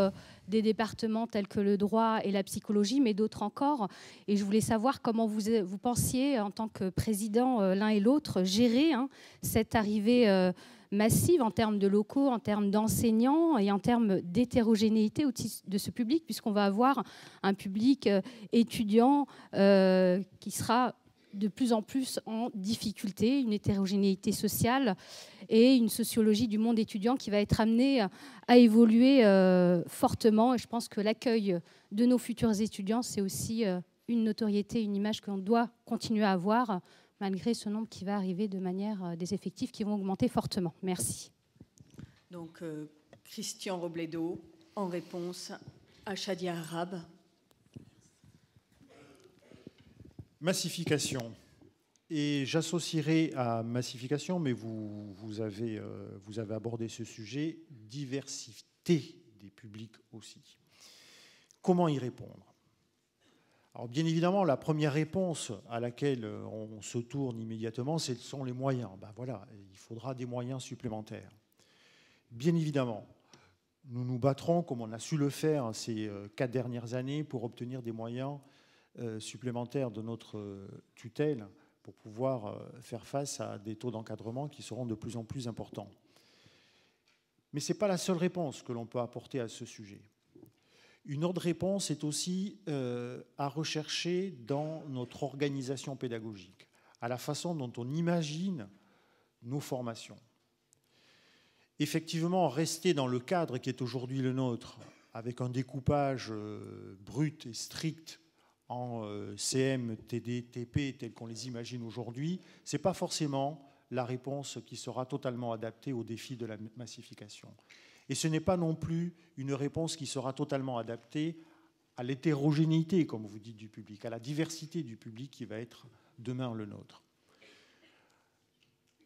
des départements tels que le droit et la psychologie, mais d'autres encore. Et je voulais savoir comment vous pensiez, en tant que président l'un et l'autre, gérer cette arrivée massive en termes de locaux, en termes d'enseignants et en termes d'hétérogénéité de ce public, puisqu'on va avoir un public étudiant qui sera de plus en plus en difficulté, une hétérogénéité sociale et une sociologie du monde étudiant qui va être amenée à évoluer fortement. Et je pense que l'accueil de nos futurs étudiants, c'est aussi une notoriété, une image qu'on doit continuer à avoir, malgré ce nombre qui va arriver de manière des effectifs qui vont augmenter fortement. Merci. Donc, Christian Robledo, en réponse à Shadia Arab. Massification. Et j'associerai à massification, mais vous avez abordé ce sujet, diversité des publics aussi. Comment y répondre? Alors bien évidemment, la première réponse à laquelle on se tourne immédiatement, ce sont les moyens. Ben voilà, il faudra des moyens supplémentaires. Bien évidemment, nous nous battrons, comme on a su le faire ces 4 dernières années, pour obtenir des moyens supplémentaires de notre tutelle pour pouvoir faire face à des taux d'encadrement qui seront de plus en plus importants. Mais ce n'est pas la seule réponse que l'on peut apporter à ce sujet. Une autre réponse est aussi à rechercher dans notre organisation pédagogique, à la façon dont on imagine nos formations. Effectivement, rester dans le cadre qui est aujourd'hui le nôtre, avec un découpage brut et strict en CM, TD, TP, tels qu'on les imagine aujourd'hui, ce n'est pas forcément la réponse qui sera totalement adaptée au défi de la massification. Et ce n'est pas non plus une réponse qui sera totalement adaptée à l'hétérogénéité, comme vous dites, du public, à la diversité du public qui va être demain le nôtre.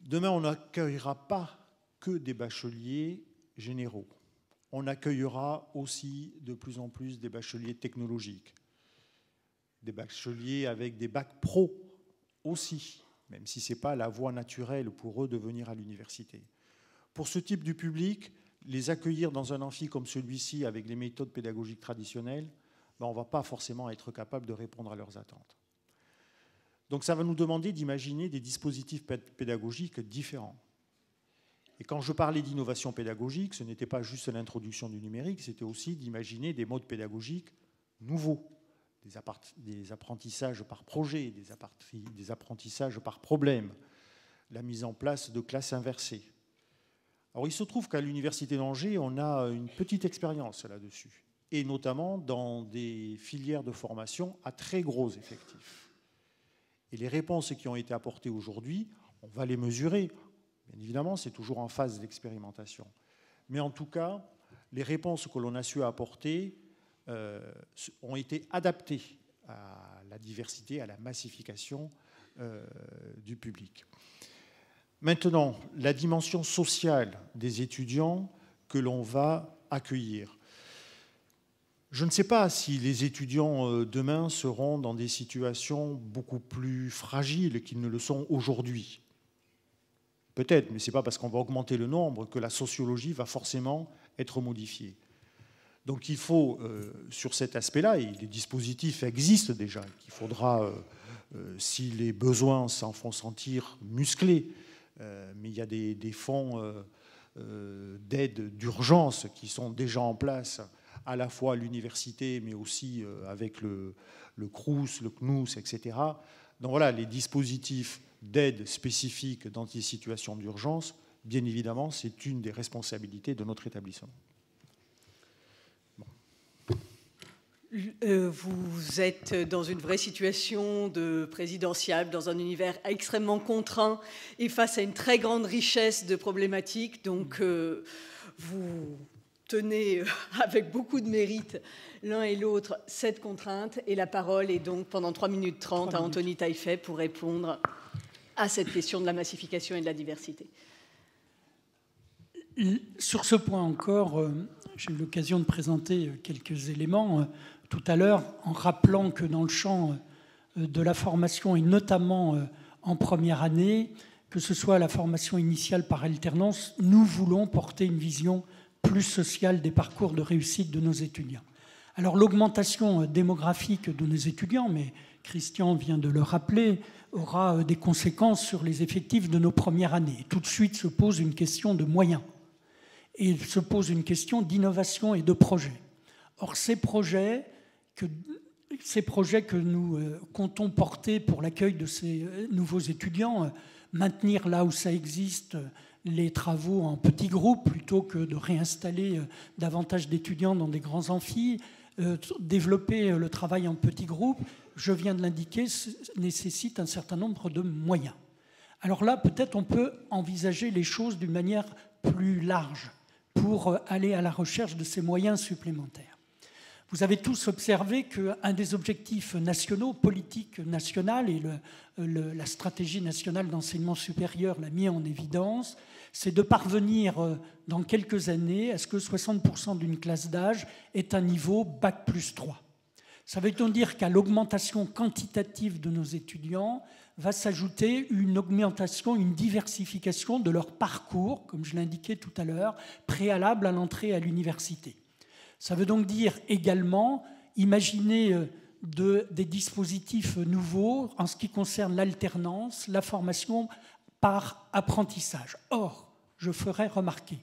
Demain, on n'accueillera pas que des bacheliers généraux. On accueillera aussi de plus en plus des bacheliers technologiques, des bacheliers avec des bacs pro aussi, même si ce n'est pas la voie naturelle pour eux de venir à l'université. Pour ce type de public, les accueillir dans un amphi comme celui-ci avec les méthodes pédagogiques traditionnelles, on ne va pas forcément être capable de répondre à leurs attentes. Donc ça va nous demander d'imaginer des dispositifs pédagogiques différents. Et quand je parlais d'innovation pédagogique, ce n'était pas juste l'introduction du numérique, c'était aussi d'imaginer des modes pédagogiques nouveaux, des apprentissages par projet, des apprentissages par problème, la mise en place de classes inversées. Alors il se trouve qu'à l'Université d'Angers, on a une petite expérience là-dessus. et notamment dans des filières de formation à très gros effectifs. Et les réponses qui ont été apportées aujourd'hui, on va les mesurer. Bien évidemment, c'est toujours en phase d'expérimentation. Mais en tout cas, les réponses que l'on a su apporter ont été adaptées à la diversité, à la massification du public. Maintenant, la dimension sociale des étudiants que l'on va accueillir. Je ne sais pas si les étudiants demain seront dans des situations beaucoup plus fragiles qu'ils ne le sont aujourd'hui. Peut-être, mais ce n'est pas parce qu'on va augmenter le nombre que la sociologie va forcément être modifiée. Donc il faut, sur cet aspect-là, et les dispositifs existent déjà, qu'il faudra, si les besoins s'en font sentir, muscler. Mais il y a des fonds d'aide d'urgence qui sont déjà en place, à la fois à l'université, mais aussi avec le CRUS, le CNUS, etc. Donc voilà, les dispositifs d'aide spécifique dans des situations d'urgence, bien évidemment, c'est une des responsabilités de notre établissement. Vous êtes dans une vraie situation de présidentiable, dans un univers extrêmement contraint et face à une très grande richesse de problématiques. Donc, vous tenez avec beaucoup de mérite l'un et l'autre cette contrainte. Et la parole est donc pendant 3 minutes 30 à Anthony Taillefer pour répondre à cette question de la massification et de la diversité. Sur ce point encore, j'ai eu l'occasion de présenter quelques éléments tout à l'heure, en rappelant que dans le champ de la formation, et notamment en première année, que ce soit la formation initiale par alternance, nous voulons porter une vision plus sociale des parcours de réussite de nos étudiants. Alors l'augmentation démographique de nos étudiants, mais Christian vient de le rappeler, aura des conséquences sur les effectifs de nos premières années. Tout de suite se pose une question de moyens et se pose une question d'innovation et de projet. Or, ces projets que nous comptons porter pour l'accueil de ces nouveaux étudiants, maintenir là où ça existe les travaux en petits groupes plutôt que de réinstaller davantage d'étudiants dans des grands amphis, développer le travail en petits groupes, je viens de l'indiquer, nécessite un certain nombre de moyens. Alors là, peut-être on peut envisager les choses d'une manière plus large pour aller à la recherche de ces moyens supplémentaires. Vous avez tous observé qu'un des objectifs nationaux, politiques nationales, et la stratégie nationale d'enseignement supérieur l'a mis en évidence, c'est de parvenir dans quelques années à ce que 60% d'une classe d'âge ait un niveau Bac plus 3. Ça veut donc dire qu'à l'augmentation quantitative de nos étudiants va s'ajouter une augmentation, une diversification de leur parcours, comme je l'indiquais tout à l'heure, préalable à l'entrée à l'université. Ça veut donc dire également imaginer des dispositifs nouveaux en ce qui concerne l'alternance, la formation par apprentissage. Or, je ferai remarquer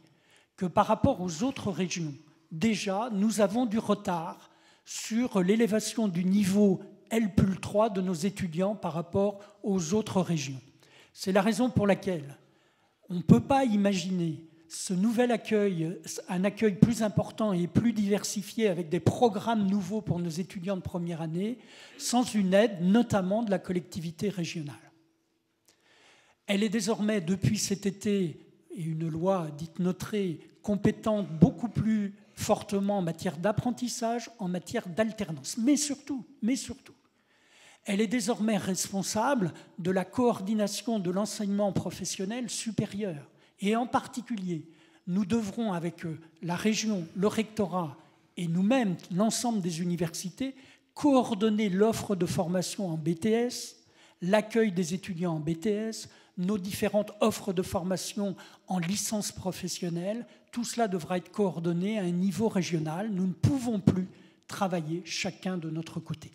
que par rapport aux autres régions, déjà, nous avons du retard sur l'élévation du niveau L+3 de nos étudiants par rapport aux autres régions. C'est la raison pour laquelle on ne peut pas imaginer ce nouvel accueil, un accueil plus important et plus diversifié avec des programmes nouveaux pour nos étudiants de première année, sans une aide notamment de la collectivité régionale. Elle est désormais, depuis cet été, et une loi dite Notré, compétente beaucoup plus fortement en matière d'apprentissage, en matière d'alternance. Mais surtout, elle est désormais responsable de la coordination de l'enseignement professionnel supérieur. Et en particulier, nous devrons, avec la région, le rectorat et nous-mêmes, l'ensemble des universités, coordonner l'offre de formation en BTS, l'accueil des étudiants en BTS, nos différentes offres de formation en licence professionnelle. Tout cela devra être coordonné à un niveau régional. Nous ne pouvons plus travailler chacun de notre côté.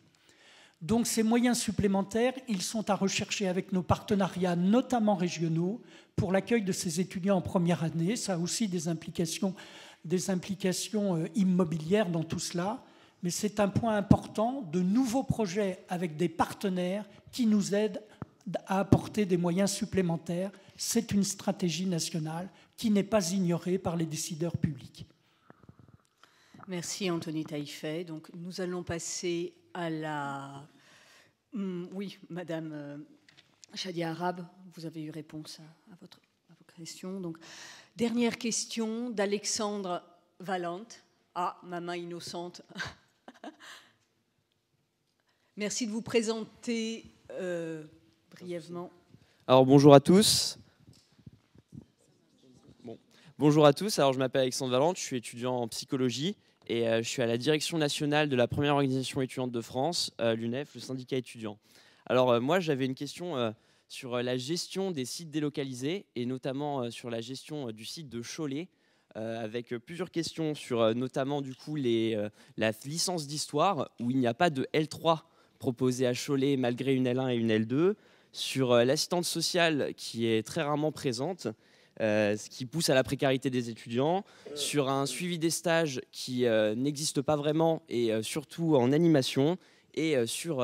Donc ces moyens supplémentaires, ils sont à rechercher avec nos partenariats, notamment régionaux, pour l'accueil de ces étudiants en première année. Ça a aussi des implications immobilières dans tout cela. Mais c'est un point important, de nouveaux projets avec des partenaires qui nous aident à apporter des moyens supplémentaires. C'est une stratégie nationale qui n'est pas ignorée par les décideurs publics. Merci Anthony Taillefer. Donc nous allons passer à la... Oui, Madame Shadia Arab, vous avez eu réponse à vos questions. Donc, dernière question d'Alexandre Valente. Ah, ma main innocente. Merci de vous présenter brièvement. Alors bonjour à tous. Bonjour à tous, alors je m'appelle Alexandre Valente, je suis étudiant en psychologie et je suis à la direction nationale de la première organisation étudiante de France, l'UNEF, le syndicat étudiant. Alors moi j'avais une question sur la gestion des sites délocalisés et notamment sur la gestion du site de Cholet, avec plusieurs questions sur notamment du coup la licence d'histoire où il n'y a pas de L3 proposée à Cholet malgré une L1 et une L2, sur l'assistante sociale qui est très rarement présente, ce qui pousse à la précarité des étudiants, sur un suivi des stages qui n'existe pas vraiment et surtout en animation, et sur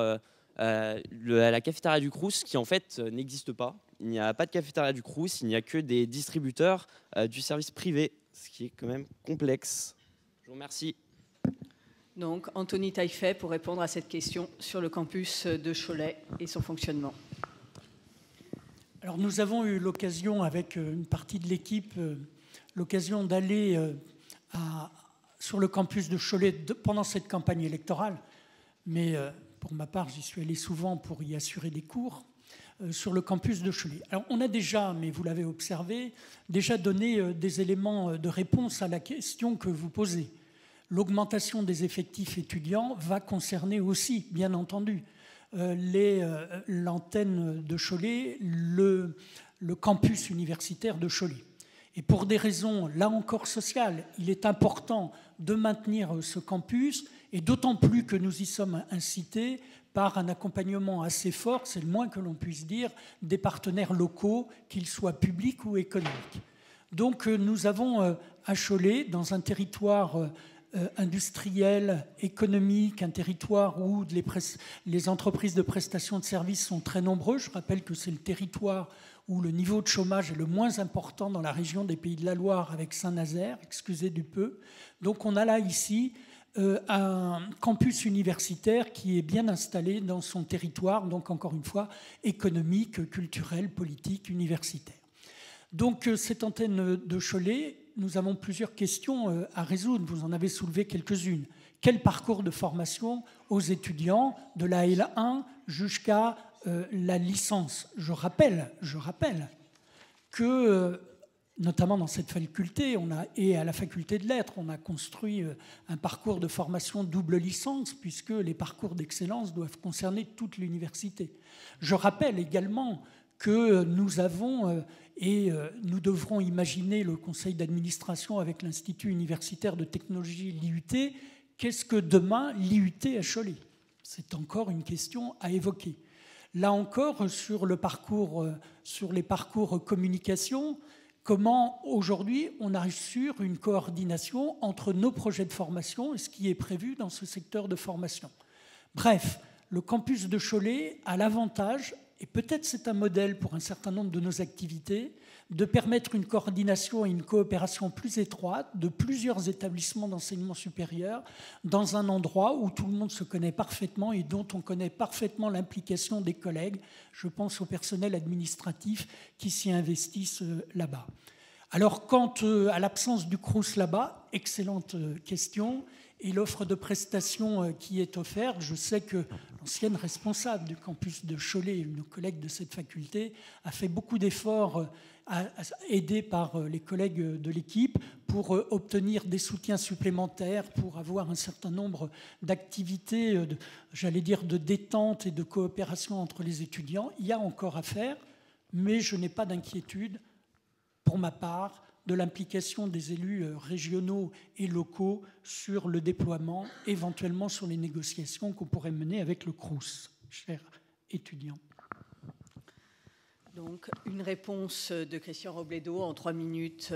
la cafétéria du Crous qui en fait n'existe pas. Il n'y a pas de cafétéria du Crous, il n'y a que des distributeurs du service privé, ce qui est quand même complexe. Je vous remercie. Donc Anthony Taillefer pour répondre à cette question sur le campus de Cholet et son fonctionnement. Alors nous avons eu l'occasion, avec une partie de l'équipe, l'occasion d'aller sur le campus de Cholet pendant cette campagne électorale. Mais pour ma part, j'y suis allé souvent pour y assurer des cours sur le campus de Cholet. Alors on a déjà, mais vous l'avez observé, déjà donné des éléments de réponse à la question que vous posez. L'augmentation des effectifs étudiants va concerner aussi, bien entendu, l'antenne de Cholet, le campus universitaire de Cholet. Et pour des raisons, là encore, sociales, il est important de maintenir ce campus, et d'autant plus que nous y sommes incités par un accompagnement assez fort, c'est le moins que l'on puisse dire, des partenaires locaux, qu'ils soient publics ou économiques. Donc nous avons à Cholet, dans un territoire industriel, économique, un territoire où les entreprises de prestation de services sont très nombreuses. Je rappelle que c'est le territoire où le niveau de chômage est le moins important dans la région des Pays de la Loire, avec Saint-Nazaire, excusez du peu. Donc on a là ici un campus universitaire qui est bien installé dans son territoire, donc encore une fois économique, culturel, politique, universitaire. Donc cette antenne de Cholet, nous avons plusieurs questions à résoudre. Vous en avez soulevé quelques-unes. Quel parcours de formation aux étudiants de la L1 jusqu'à la licence ? Je rappelle que, notamment dans cette faculté, et à la faculté de lettres, on a construit un parcours de formation double licence, puisque les parcours d'excellence doivent concerner toute l'université. Je rappelle également que nous avons, et nous devrons imaginer le conseil d'administration avec l'Institut universitaire de technologie, l'IUT, qu'est-ce que demain l'IUT à Cholet ? C'est encore une question à évoquer. Là encore, sur les parcours communication, comment aujourd'hui on assure une coordination entre nos projets de formation et ce qui est prévu dans ce secteur de formation. Bref, le campus de Cholet a l'avantage, et peut-être c'est un modèle pour un certain nombre de nos activités, de permettre une coordination et une coopération plus étroite de plusieurs établissements d'enseignement supérieur dans un endroit où tout le monde se connaît parfaitement et dont on connaît parfaitement l'implication des collègues. Je pense au personnel administratif qui s'y investissent là-bas. Alors, quant à l'absence du Crous là-bas, excellente question. Et l'offre de prestations qui est offerte, je sais que l'ancienne responsable du campus de Cholet, une collègue de cette faculté, a fait beaucoup d'efforts, aidée par les collègues de l'équipe, pour obtenir des soutiens supplémentaires, pour avoir un certain nombre d'activités, j'allais dire, de détente et de coopération entre les étudiants. Il y a encore à faire, mais je n'ai pas d'inquiétude, pour ma part, de l'implication des élus régionaux et locaux sur le déploiement, éventuellement sur les négociations qu'on pourrait mener avec le Crous, chers étudiants. Donc, une réponse de Christian Robledo en 3 minutes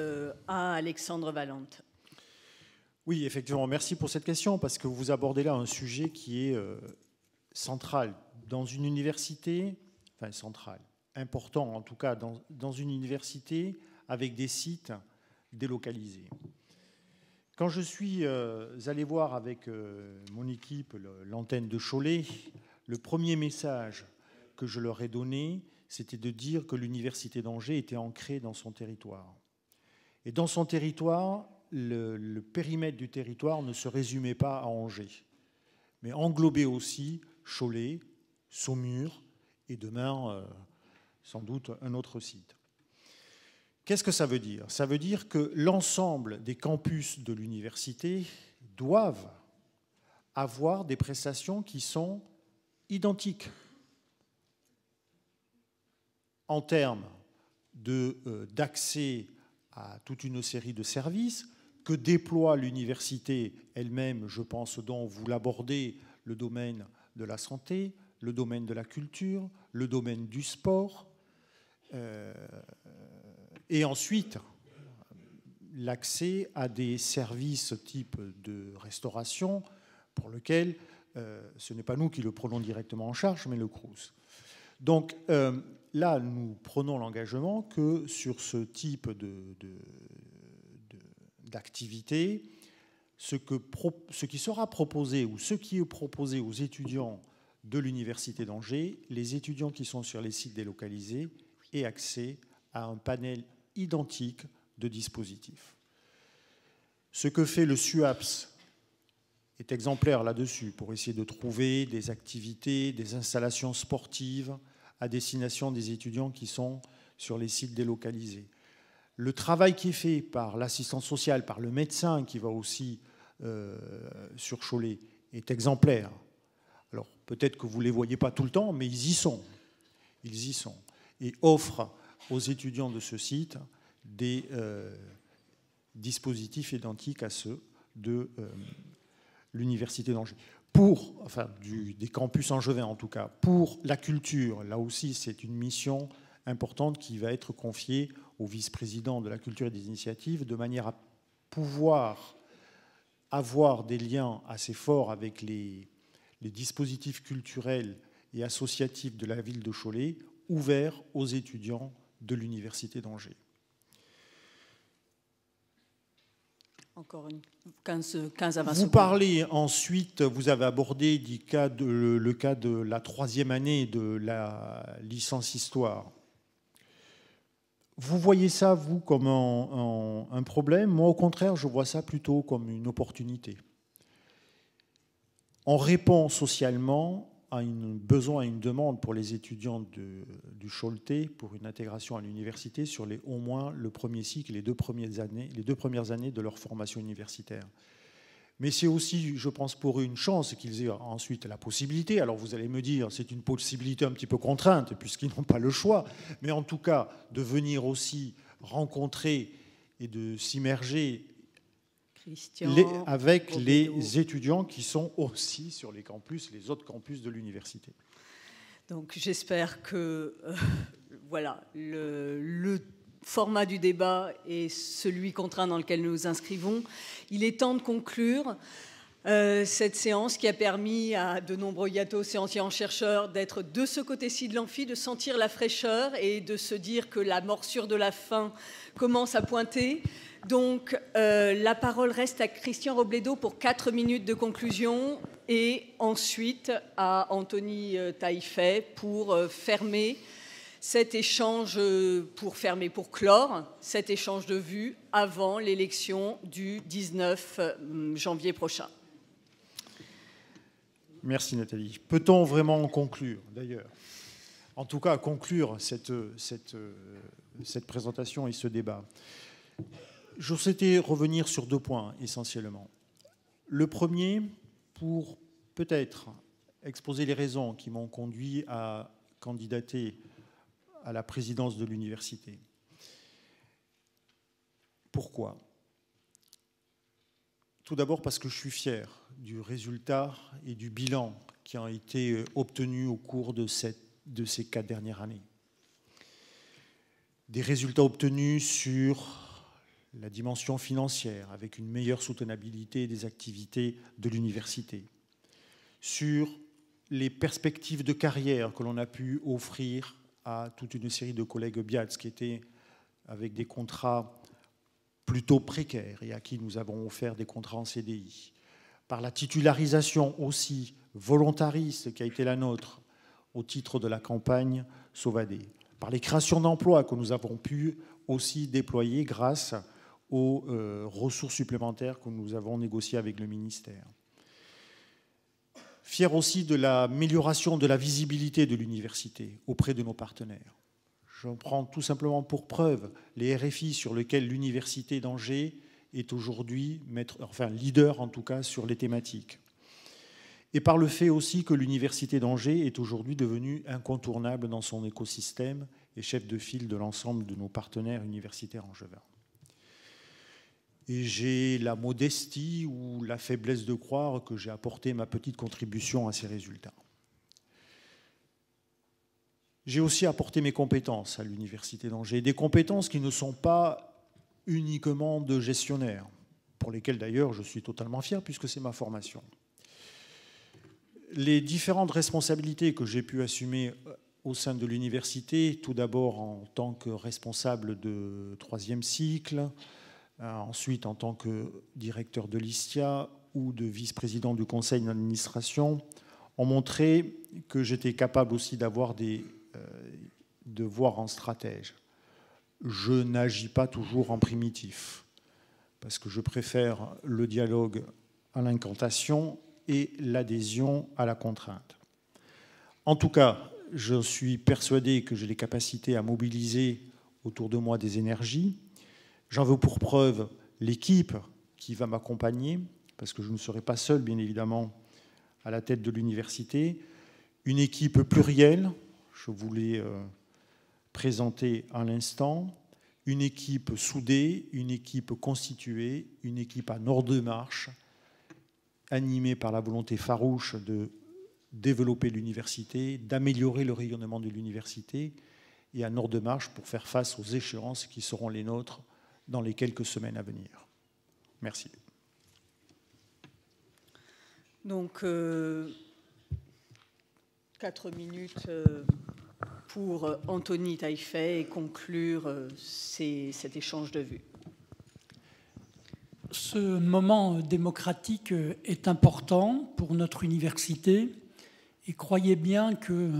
à Alexandre Valente. Oui, effectivement, merci pour cette question, parce que vous abordez là un sujet qui est central. Dans une université, enfin central, important en tout cas, dans une université avec des sites délocalisés. Quand je suis allé voir avec mon équipe l'antenne de Cholet, le premier message que je leur ai donné, c'était de dire que l'Université d'Angers était ancrée dans son territoire. Et dans son territoire, le périmètre du territoire ne se résumait pas à Angers, mais englobait aussi Cholet, Saumur et demain, sans doute, un autre site. Qu'est-ce que ça veut dire? Ça veut dire que l'ensemble des campus de l'université doivent avoir des prestations qui sont identiques en termes d'accès à toute une série de services que déploie l'université elle-même, je pense, dont vous l'abordez, le domaine de la santé, le domaine de la culture, le domaine du sport, et ensuite l'accès à des services type de restauration pour lequel ce n'est pas nous qui le prenons directement en charge, mais le Crous. Donc là, nous prenons l'engagement que sur ce type d'activité, ce qui sera proposé ou ce qui est proposé aux étudiants de l'Université d'Angers, les étudiants qui sont sur les sites délocalisés aient accès à un panel identique de dispositifs. Ce que fait le SUAPS est exemplaire là-dessus pour essayer de trouver des activités, des installations sportives à destination des étudiants qui sont sur les sites délocalisés. Le travail qui est fait par l'assistance sociale, par le médecin qui va aussi sur Cholet est exemplaire. Alors peut-être que vous ne les voyez pas tout le temps, mais ils y sont. Ils y sont. Et offrent aux étudiants de ce site des dispositifs identiques à ceux de l'Université d'Angers. Des campus angevins en tout cas. Pour la culture, là aussi, c'est une mission importante qui va être confiée au vice-président de la culture et des initiatives, de manière à pouvoir avoir des liens assez forts avec les dispositifs culturels et associatifs de la ville de Cholet, ouverts aux étudiants de l'Université d'Angers. Encore 15 à 20 Vous secondes. parlez ensuite, vous avez abordé le cas de la 3e année de la licence Histoire. Vous voyez ça, vous, comme un problème? Moi, au contraire, je vois ça plutôt comme une opportunité. On répond socialement à un besoin, à une demande pour les étudiants du Choletais pour une intégration à l'université sur au moins le premier cycle, les deux premières années de leur formation universitaire. Mais c'est aussi, je pense, pour eux une chance qu'ils aient ensuite la possibilité. Alors vous allez me dire, c'est une possibilité un petit peu contrainte puisqu'ils n'ont pas le choix, mais en tout cas de venir aussi rencontrer et de s'immerger avec les étudiants qui sont aussi sur les campus, les autres campus de l'université. Donc j'espère que voilà, le format du débat est celui contraint dans lequel nous nous inscrivons. Il est temps de conclure cette séance qui a permis à de nombreux yatos et enseignants-chercheurs d'être de ce côté-ci de l'amphi, de sentir la fraîcheur et de se dire que la morsure de la faim commence à pointer. Donc, la parole reste à Christian Robledo pour 4 minutes de conclusion et ensuite à Anthony Taillefer pour fermer cet échange, pour clore cet échange de vues avant l'élection du 19 janvier prochain. Merci Nathalie. Peut-on vraiment conclure, d'ailleurs? En tout cas, conclure cette présentation et ce débat. Je souhaitais revenir sur 2 points essentiellement. Le premier, pour peut-être exposer les raisons qui m'ont conduit à candidater à la présidence de l'université. Pourquoi? Tout d'abord parce que je suis fier du résultat et du bilan qui ont été obtenus au cours de ces 4 dernières années. Des résultats obtenus sur la dimension financière, avec une meilleure soutenabilité des activités de l'université, sur les perspectives de carrière que l'on a pu offrir à toute une série de collègues BIATS qui étaient avec des contrats plutôt précaires et à qui nous avons offert des contrats en CDI, par la titularisation aussi volontariste qui a été la nôtre au titre de la campagne Sauvadet, par les créations d'emplois que nous avons pu aussi déployer grâce aux ressources supplémentaires que nous avons négociées avec le ministère. Fier aussi de l'amélioration de la visibilité de l'université auprès de nos partenaires. Je prends tout simplement pour preuve les RFI sur lesquels l'université d'Angers est aujourd'hui leader en tout cas sur les thématiques. Et par le fait aussi que l'université d'Angers est aujourd'hui devenue incontournable dans son écosystème et chef de file de l'ensemble de nos partenaires universitaires angevins. Et j'ai la modestie ou la faiblesse de croire que j'ai apporté ma petite contribution à ces résultats. J'ai aussi apporté mes compétences à l'université d'Angers, des compétences qui ne sont pas uniquement de gestionnaire, pour lesquelles d'ailleurs je suis totalement fier puisque c'est ma formation. Les différentes responsabilités que j'ai pu assumer au sein de l'université, tout d'abord en tant que responsable de 3e cycle, ensuite en tant que directeur de l'ISTIA ou de vice-président du conseil d'administration, ont montré que j'étais capable aussi d'avoir de voir en stratège. Je n'agis pas toujours en primitif, parce que je préfère le dialogue à l'incantation et l'adhésion à la contrainte. En tout cas, je suis persuadé que j'ai les capacités à mobiliser autour de moi des énergies. J'en veux pour preuve l'équipe qui va m'accompagner, parce que je ne serai pas seul, bien évidemment, à la tête de l'université. Une équipe plurielle, je vous l'ai présenté à l'instant, une équipe soudée, une équipe constituée, une équipe en ordre de marche, animée par la volonté farouche de développer l'université, d'améliorer le rayonnement de l'université, et en ordre de marche pour faire face aux échéances qui seront les nôtres dans les quelques semaines à venir. Merci. Donc, 4 minutes pour Anthony Taillefer et conclure cet échange de vues. Ce moment démocratique est important pour notre université et croyez bien que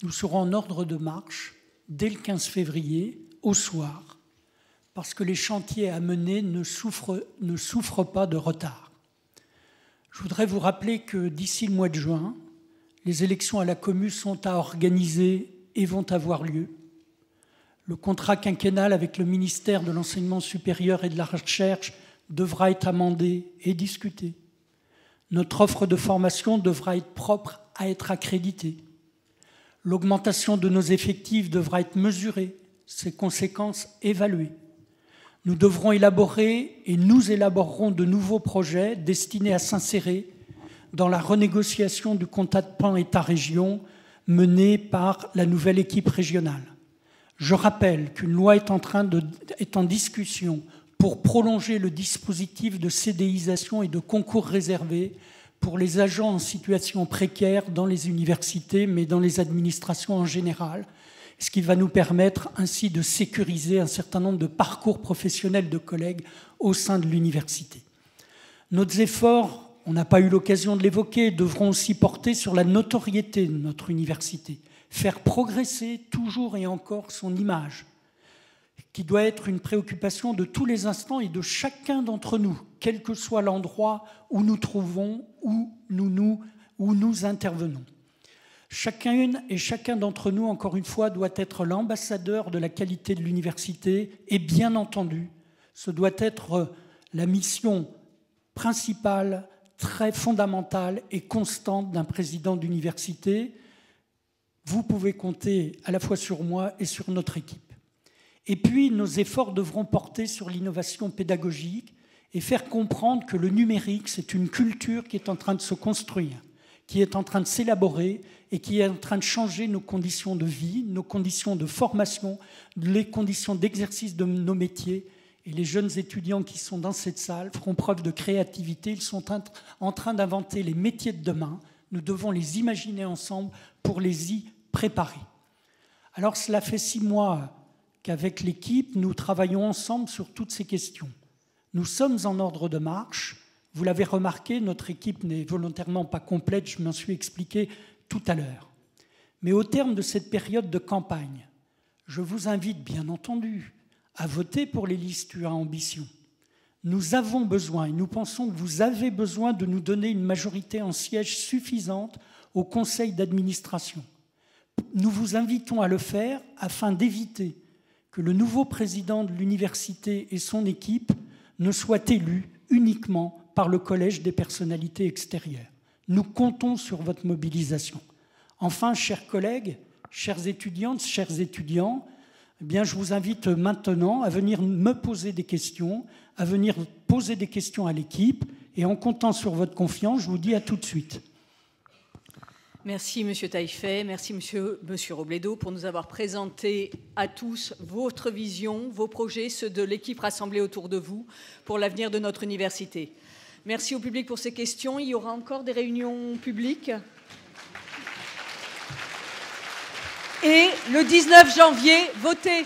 nous serons en ordre de marche dès le 15 février au soir parce que les chantiers à mener ne souffrent pas de retard. Je voudrais vous rappeler que d'ici le mois de juin, les élections à la Commu sont à organiser et vont avoir lieu. Le contrat quinquennal avec le ministère de l'Enseignement supérieur et de la Recherche devra être amendé et discuté. Notre offre de formation devra être propre à être accréditée. L'augmentation de nos effectifs devra être mesurée, ses conséquences évaluées. Nous devrons élaborer et nous élaborerons de nouveaux projets destinés à s'insérer dans la renégociation du contrat de plan État-région mené par la nouvelle équipe régionale. Je rappelle qu'une loi est en discussion pour prolonger le dispositif de CDIsation et de concours réservé pour les agents en situation précaire dans les universités, mais dans les administrations en général, ce qui va nous permettre ainsi de sécuriser un certain nombre de parcours professionnels de collègues au sein de l'université. Nos efforts, on n'a pas eu l'occasion de l'évoquer, devront aussi porter sur la notoriété de notre université, faire progresser toujours et encore son image, qui doit être une préoccupation de tous les instants et de chacun d'entre nous, quel que soit l'endroit où nous trouvons, où nous intervenons. Chacune et chacun d'entre nous, encore une fois, doit être l'ambassadeur de la qualité de l'université et bien entendu, ce doit être la mission principale, très fondamentale et constante d'un président d'université. Vous pouvez compter à la fois sur moi et sur notre équipe. Et puis, nos efforts devront porter sur l'innovation pédagogique et faire comprendre que le numérique, c'est une culture qui est en train de se construire, qui est en train de s'élaborer et qui est en train de changer nos conditions de vie, nos conditions de formation, les conditions d'exercice de nos métiers. Et les jeunes étudiants qui sont dans cette salle feront preuve de créativité. Ils sont en train d'inventer les métiers de demain. Nous devons les imaginer ensemble pour les y préparer. Alors, cela fait 6 mois qu'avec l'équipe, nous travaillons ensemble sur toutes ces questions. Nous sommes en ordre de marche. Vous l'avez remarqué, notre équipe n'est volontairement pas complète, je m'en suis expliqué tout à l'heure. Mais au terme de cette période de campagne, je vous invite bien entendu à voter pour les listes UA Ambition. Nous avons besoin, et nous pensons que vous avez besoin de nous donner une majorité en sièges suffisante au conseil d'administration. Nous vous invitons à le faire afin d'éviter que le nouveau président de l'université et son équipe ne soient élus uniquement par le collège des personnalités extérieures. Nous comptons sur votre mobilisation. Enfin, chers collègues, chères étudiantes, chers étudiants, eh bien, je vous invite maintenant à venir me poser des questions, à venir poser des questions à l'équipe, et en comptant sur votre confiance, je vous dis à tout de suite. Merci Monsieur Taillefer, merci Monsieur Robledo pour nous avoir présenté à tous votre vision, vos projets, ceux de l'équipe rassemblée autour de vous pour l'avenir de notre université. Merci au public pour ces questions. Il y aura encore des réunions publiques. Et le 19 janvier, votez.